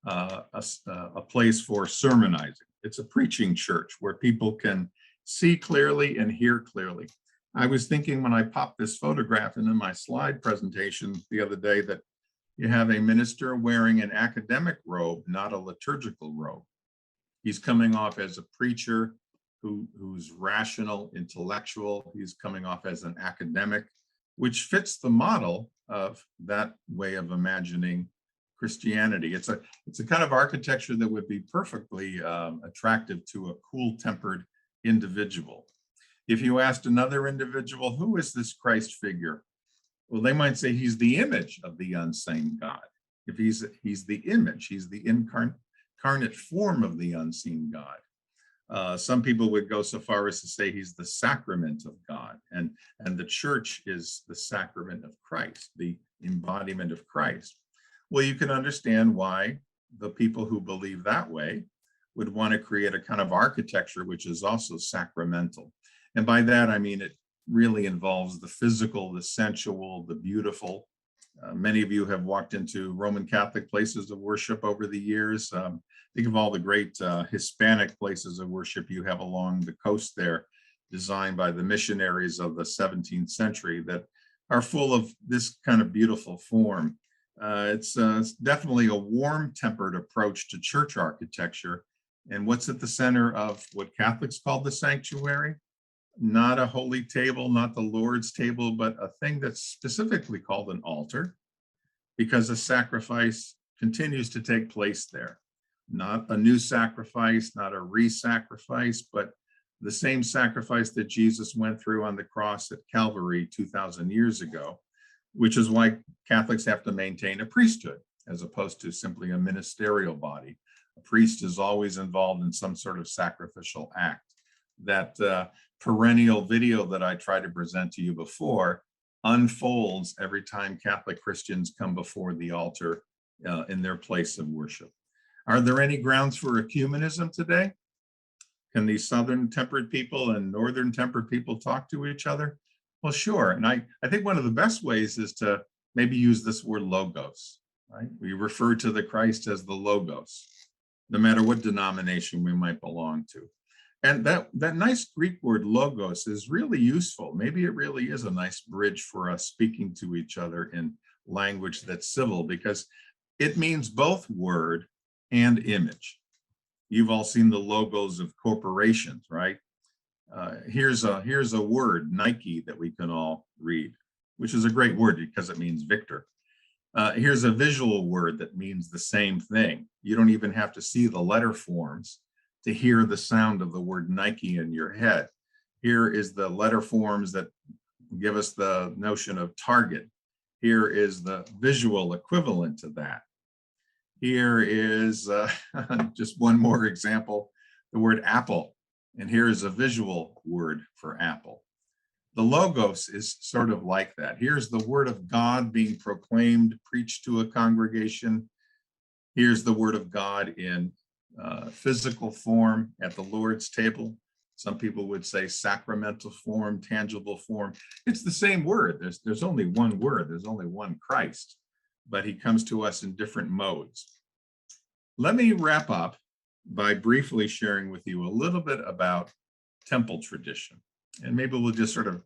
a place for sermonizing. It's a preaching church where people can see clearly and hear clearly. I was thinking when I popped this photograph into my slide presentation the other day that you have a minister wearing an academic robe, not a liturgical robe. He's coming off as a preacher who's rational, intellectual. He's coming off as an academic, which fits the model of that way of imagining Christianity. It's a kind of architecture that would be perfectly attractive to a cool-tempered individual. If you asked another individual, who is this Christ figure? Well, they might say he's the image of the unseen God. If he's the image, he's the incarnate form of the unseen God. Some people would go so far as to say he's the sacrament of God, and the church is the sacrament of Christ, the embodiment of Christ. Well, you can understand why the people who believe that way would want to create a kind of architecture which is also sacramental. And by that, I mean it really involves the physical, the sensual, the beautiful. Many of you have walked into Roman Catholic places of worship over the years. Think of all the great Hispanic places of worship you have along the coast there, designed by the missionaries of the 17th century that are full of this kind of beautiful form. It's definitely a warm-tempered approach to church architecture. And what's at the center of what Catholics call the sanctuary? Not a holy table, not the Lord's table, but a thing that's specifically called an altar, because a sacrifice continues to take place there. Not a new sacrifice, not a re-sacrifice, but the same sacrifice that Jesus went through on the cross at Calvary 2,000 years ago, which is why Catholics have to maintain a priesthood as opposed to simply a ministerial body. A priest is always involved in some sort of sacrificial act. That perennial video that I tried to present to you before unfolds every time Catholic Christians come before the altar in their place of worship. Are there any grounds for ecumenism today? Can these southern tempered people and northern tempered people talk to each other? Well, sure. And I think one of the best ways is to maybe use this word logos, right? We refer to the Christ as the logos, no matter what denomination we might belong to. And that nice Greek word logos is really useful. Maybe it really is a nice bridge for us speaking to each other in language that's civil, because it means both word and image. You've all seen the logos of corporations, right? Here's a word, Nike, that we can all read, which is a great word because it means victor. Here's a visual word that means the same thing. You don't even have to see the letter forms to hear the sound of the word Nike in your head. Here is the letter forms that give us the notion of target. Here is the visual equivalent to that. Here is just one more example, the word apple. And here is a visual word for apple. The logos is sort of like that. Here's the word of God being proclaimed, preached to a congregation. Here's the word of God in physical form at the Lord's table. Some people would say sacramental form, tangible form. It's the same word. There's only one word. There's only one Christ, but he comes to us in different modes. Let me wrap up by briefly sharing with you a little bit about temple tradition. And maybe we'll just sort of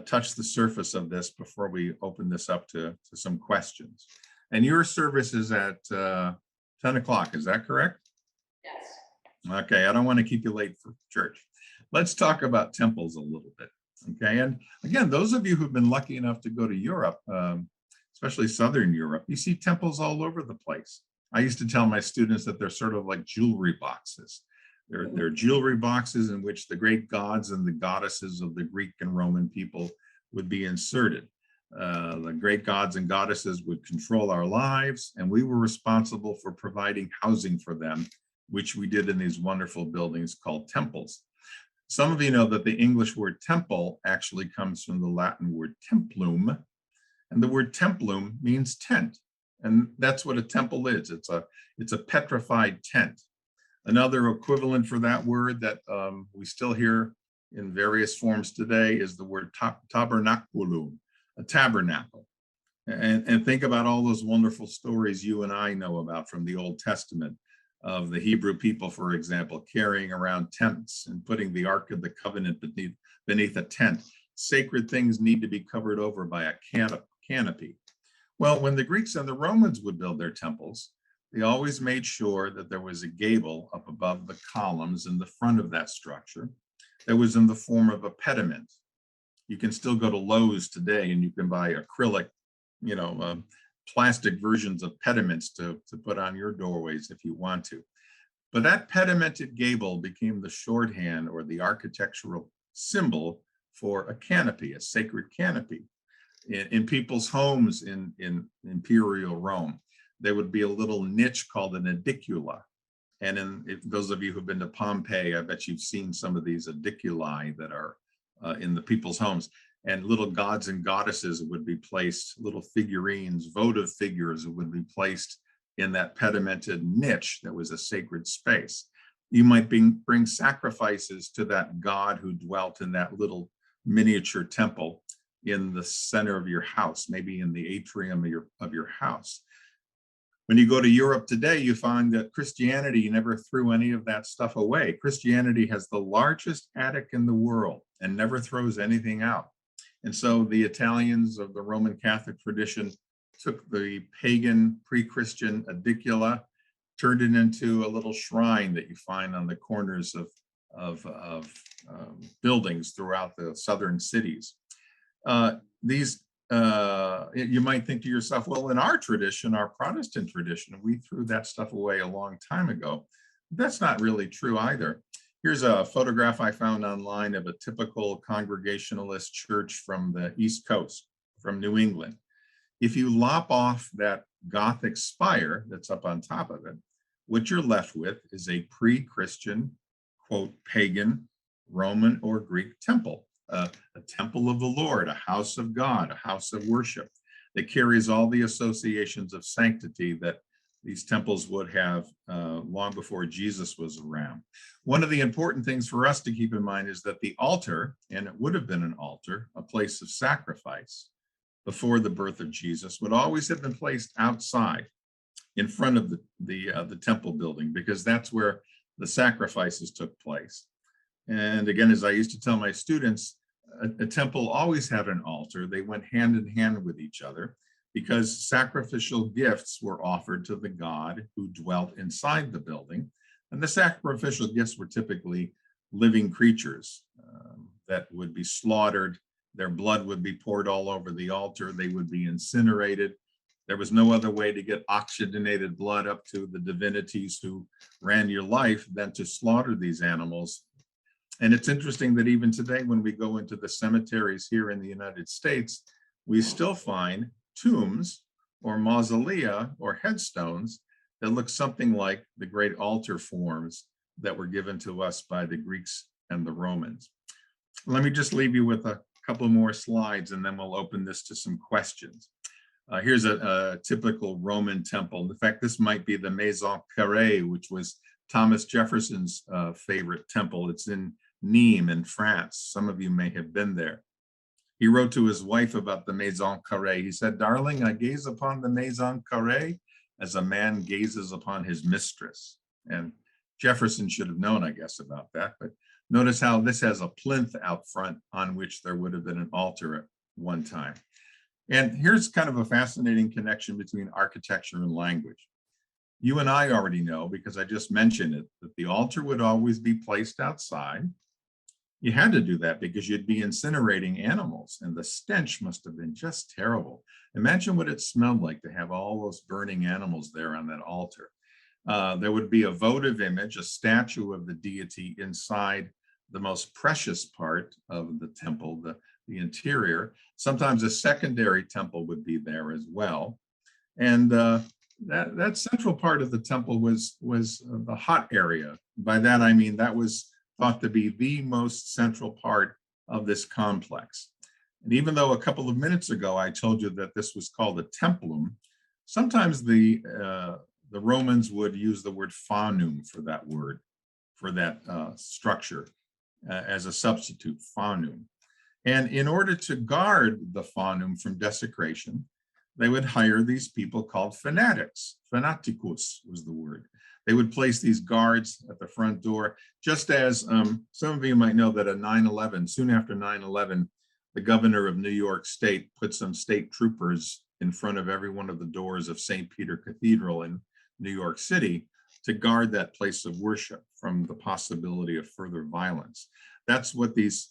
touch the surface of this before we open this up to some questions. And your service is at 10 o'clock, is that correct? Yes. Okay, I don't want to keep you late for church. Let's talk about temples a little bit. Okay, and again, those of you who've been lucky enough to go to Europe, especially Southern Europe, you see temples all over the place. I used to tell my students that they're sort of like jewelry boxes. They're jewelry boxes in which the great gods and the goddesses of the Greek and Roman people would be inserted. The great gods and goddesses would control our lives, and we were responsible for providing housing for them, which we did in these wonderful buildings called temples. Some of you know that the English word temple actually comes from the Latin word templum, and the word templum means tent, and that's what a temple is. It's a petrified tent. Another equivalent for that word that we still hear in various forms today is the word tabernaculum, a tabernacle. And think about all those wonderful stories you and I know about from the Old Testament of the Hebrew people, for example, carrying around tents and putting the Ark of the Covenant beneath a tent. Sacred things need to be covered over by a canopy. Well, when the Greeks and the Romans would build their temples, they always made sure that there was a gable up above the columns in the front of that structure that was in the form of a pediment. You can still go to Lowe's today and you can buy acrylic, plastic versions of pediments to put on your doorways if you want to. But that pedimented gable became the shorthand or the architectural symbol for a canopy, a sacred canopy. In people's homes in Imperial Rome, there would be a little niche called an edicula. And if those of you who've been to Pompeii, I bet you've seen some of these ediculi that are in the people's homes. And little gods and goddesses would be placed, little figurines, votive figures would be placed in that pedimented niche that was a sacred space. You might bring sacrifices to that god who dwelt in that little miniature temple in the center of your house, maybe in the atrium of your house. When you go to Europe today, you find that Christianity never threw any of that stuff away. Christianity has the largest attic in the world and never throws anything out. And so the Italians of the Roman Catholic tradition took the pagan pre-Christian edicula, turned it into a little shrine that you find on the corners of buildings throughout the southern cities. You might think to yourself, well, in our tradition, our Protestant tradition, we threw that stuff away a long time ago. That's not really true either. Here's a photograph I found online of a typical Congregationalist church from the East Coast, from New England. If you lop off that Gothic spire that's up on top of it, what you're left with is a pre-Christian, quote, pagan, Roman or Greek temple. A temple of the Lord, a house of God, a house of worship that carries all the associations of sanctity that these temples would have long before Jesus was around. One of the important things for us to keep in mind is that the altar, and it would have been an altar, a place of sacrifice before the birth of Jesus, would always have been placed outside in front of the temple building, because that's where the sacrifices took place. And again, as I used to tell my students, a temple always had an altar. They went hand in hand with each other because sacrificial gifts were offered to the god who dwelt inside the building. And the sacrificial gifts were typically living creatures that would be slaughtered. Their blood would be poured all over the altar. They would be incinerated. There was no other way to get oxygenated blood up to the divinities who ran your life than to slaughter these animals. And it's interesting that even today, when we go into the cemeteries here in the United States, we still find tombs or mausolea or headstones that look something like the great altar forms that were given to us by the Greeks and the Romans. Let me just leave you with a couple more slides, and then we'll open this to some questions. Here's a typical Roman temple. In fact, this might be the Maison Carrée, which was Thomas Jefferson's favorite temple. It's in Nîmes in France. Some of you may have been there. He wrote to his wife about the Maison Carrée. He said, "Darling, I gaze upon the Maison Carrée as a man gazes upon his mistress." And Jefferson should have known, I guess, about that. But notice how this has a plinth out front on which there would have been an altar at one time. And here's kind of a fascinating connection between architecture and language. You and I already know, because I just mentioned it, that the altar would always be placed outside. You had to do that because you'd be incinerating animals, and the stench must have been just terrible. Imagine what it smelled like to have all those burning animals there on that altar. There would be a votive image, a statue of the deity inside the most precious part of the temple, the interior. Sometimes a secondary temple would be there as well. And that central part of the temple was the hot area. By that, I mean, that was thought to be the most central part of this complex. And even though a couple of minutes ago, I told you that this was called a templum, sometimes the Romans would use the word fanum for that word, for that structure as a substitute, fanum. And in order to guard the fanum from desecration, they would hire these people called fanatics. Fanaticus was the word. They would place these guards at the front door, just as some of you might know that at 9/11, soon after 9/11, the governor of New York State put some state troopers in front of every one of the doors of St. Peter Cathedral in New York City to guard that place of worship from the possibility of further violence. That's what these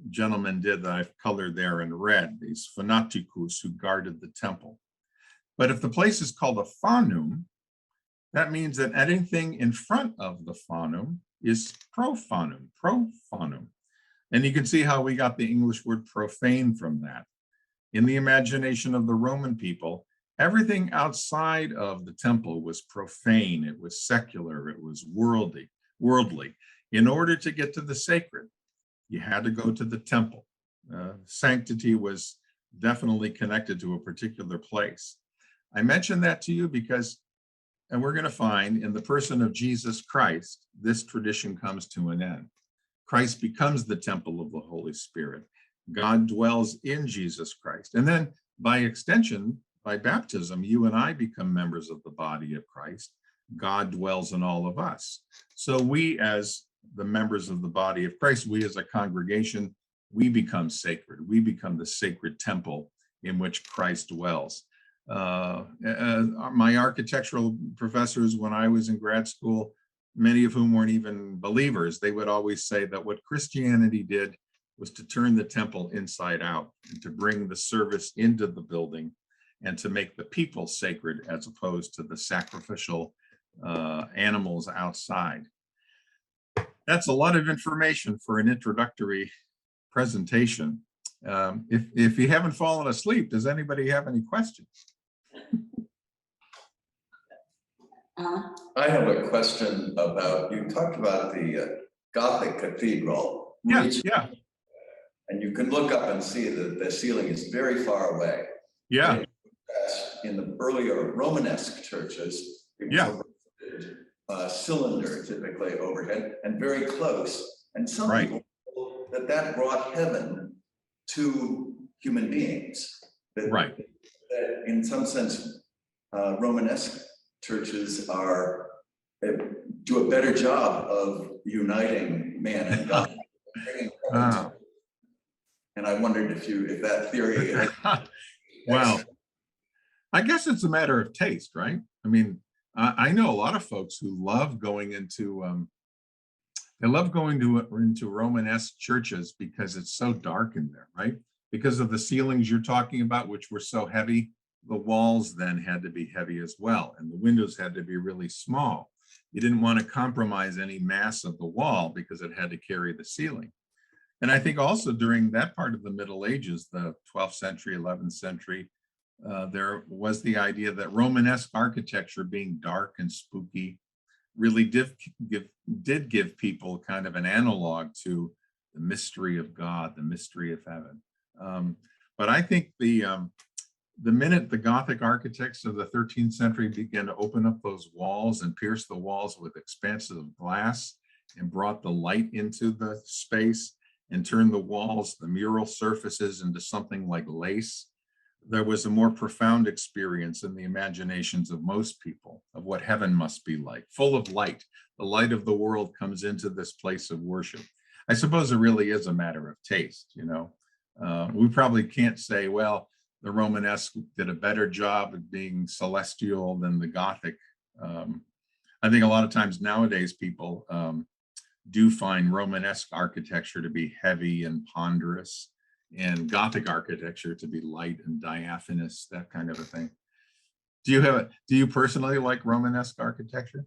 gentlemen did that I've colored there in red, these fanaticus who guarded the temple. But if the place is called a fanum, that means that anything in front of the fanum is profanum. And you can see how we got the English word profane from that. In the imagination of the Roman people, everything outside of the temple was profane, it was secular, it was worldly. In order to get to the sacred, you had to go to the temple. Sanctity was definitely connected to a particular place. I mention that to you because, and we're going to find in the person of Jesus Christ, this tradition comes to an end. Christ becomes the temple of the Holy Spirit. God dwells in Jesus Christ. And then by extension, by baptism, you and I become members of the body of Christ. God dwells in all of us. So we, as the members of the body of Christ, we as a congregation, we become sacred. We become the sacred temple in which Christ dwells. My architectural professors, when I was in grad school, many of whom weren't even believers, they would always say that what Christianity did was to turn the temple inside out and to bring the service into the building and to make the people sacred as opposed to the sacrificial animals outside. That's a lot of information for an introductory presentation. If you haven't fallen asleep, does anybody have any questions? I have a question about, you talked about the Gothic cathedral. Yeah. And you can look up and see that the ceiling is very far away. Yeah. In the earlier Romanesque churches, it was a cylinder typically overhead and very close. And some people that brought heaven to human beings. That in some sense, Romanesque churches do a better job of uniting man and God. And I wondered if that theory. Well, I guess it's a matter of taste, right? I mean, I know a lot of folks who love going into into Romanesque churches because it's so dark in there, right? Because of the ceilings you're talking about, which were so heavy, the walls then had to be heavy as well, and the windows had to be really small. You didn't want to compromise any mass of the wall because it had to carry the ceiling. And I think also during that part of the Middle Ages, the 12th century, 11th century, there was the idea that Romanesque architecture, being dark and spooky, really did give people kind of an analog to the mystery of God, the mystery of heaven. But I think the minute the Gothic architects of the 13th century began to open up those walls and pierce the walls with expanses of glass and brought the light into the space and turned the walls, the mural surfaces, into something like lace, there was a more profound experience in the imaginations of most people of what heaven must be like, full of light. The light of the world comes into this place of worship. I suppose it really is a matter of taste, you know. We probably can't say, well, the Romanesque did a better job of being celestial than the Gothic. I think a lot of times nowadays people do find Romanesque architecture to be heavy and ponderous, and Gothic architecture to be light and diaphanous, that kind of a thing. Do you personally like Romanesque architecture?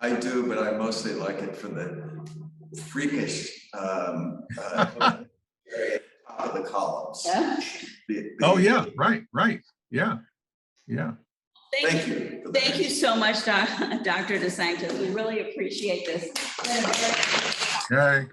I do, but I mostly like it for the freakish top of the columns. Oh yeah, right. Yeah. Thank you. Thank you so much, Dr. DeSanctis. We really appreciate this. Okay.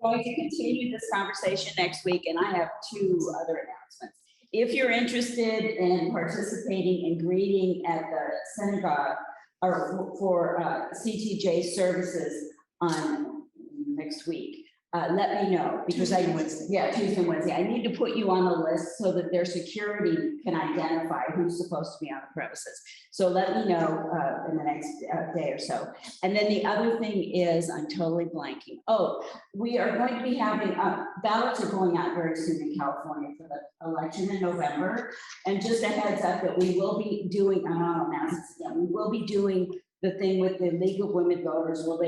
We're going to continue this conversation next week, and I have 2 other announcements. If you're interested in participating and greeting at the synagogue or for CTJ services on next week, let me know, because Tuesday and Wednesday. I need to put you on the list so that their security can identify who's supposed to be on the premises. So let me know in the next day or so. And then the other thing is, I'm totally blanking. Oh, we are going to be having, ballots are going out very soon in California for the election in November. And just a heads up that we will be doing, we will be doing the thing with the League of Women Voters where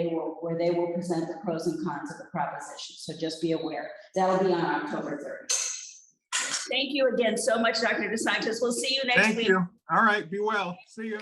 they will present the pros and cons of the proposition. So just be aware. That'll be on October 30th. Thank you again so much, Dr. DeSanctis. We'll see you next week. Thank you. All right, be well. See you.